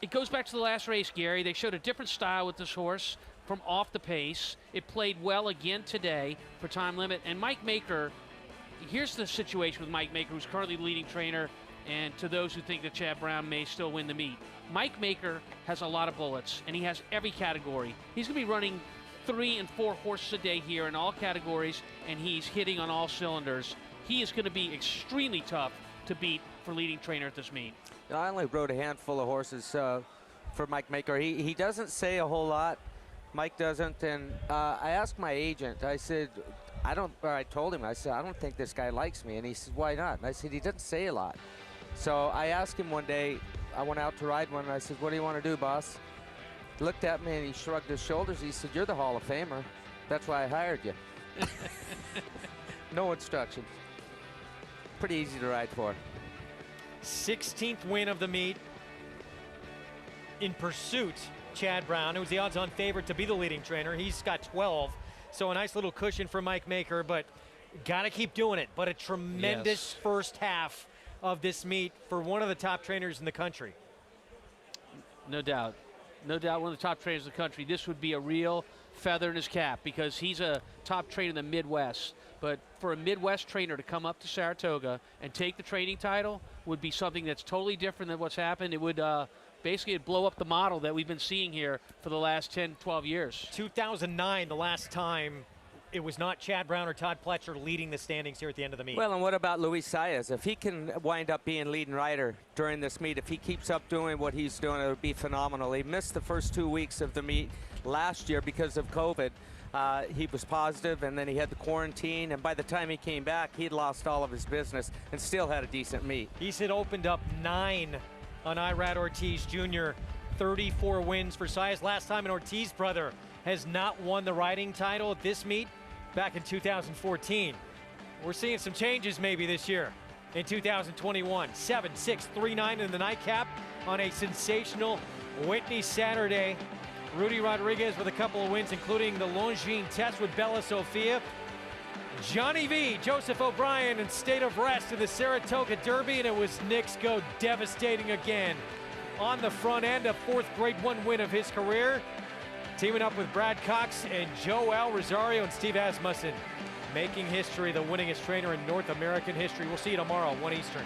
it goes back to the last race, Gary. They showed a different style with this horse from off the pace. It played well again today for Time Limit. And Mike Maker, here's the situation with Mike Maker, who's currently the leading trainer, and to those who think that Chad Brown may still win the meet. Mike Maker has a lot of bullets, and he has every category. He's going to be running 3 and 4 horses a day here in all categories, and he's hitting on all cylinders. He is going to be extremely tough to beat for leading trainer at this meet. I only rode a handful of horses for Mike Maker. He doesn't say a whole lot. Mike doesn't, and I asked my agent, I said, I told him, I said, I don't think this guy likes me. And he said, why not? And I said, he doesn't say a lot. So I asked him one day, I went out to ride one, and I said, what do you want to do, boss? He looked at me and he shrugged his shoulders. He said, you're the Hall of Famer. That's why I hired you. No instructions. Pretty easy to ride for. 16th win of the meet. In pursuit, Chad Brown, who's the odds-on favorite to be the leading trainer. He's got 12, so a nice little cushion for Mike Maker, but got to keep doing it. But a tremendous first half of this meet for one of the top trainers in the country. No doubt. no doubt one of the top trainers in the country, this would be a real feather in his cap because he's a top trainer in the Midwest. But for a Midwest trainer to come up to Saratoga and take the training title would be something that's totally different than what's happened. It would basically it'd blow up the model that we've been seeing here for the last 10, 12 years. 2009, the last time it was not Chad Brown or Todd Pletcher leading the standings here at the end of the meet. Well, and what about Luis Saez? If he can wind up being leading rider during this meet, if he keeps up doing what he's doing, it would be phenomenal. He missed the first 2 weeks of the meet last year because of COVID. He was positive, and then he had the quarantine, and by the time he came back, he'd lost all of his business and still had a decent meet. He's had opened up 9 on Irad Ortiz Jr., 34 wins for Saez. Last time an Ortiz brother has not won the riding title at this meet back in 2014. We're seeing some changes maybe this year in 2021. 7, 6, 3, 9 in the Nightcap on a sensational Whitney Saturday. Rudy Rodriguez with a couple of wins, including the Longines test with Bella Sofia. Johnny V, Joseph O'Brien in State of Rest in the Saratoga Derby, and it was Knicks Go devastating again. On the front end, a 4th Grade 1 win of his career. Teaming up with Brad Cox and Joel Rosario and Steve Asmussen, making history, the winningest trainer in North American history. We'll see you tomorrow, 1 Eastern.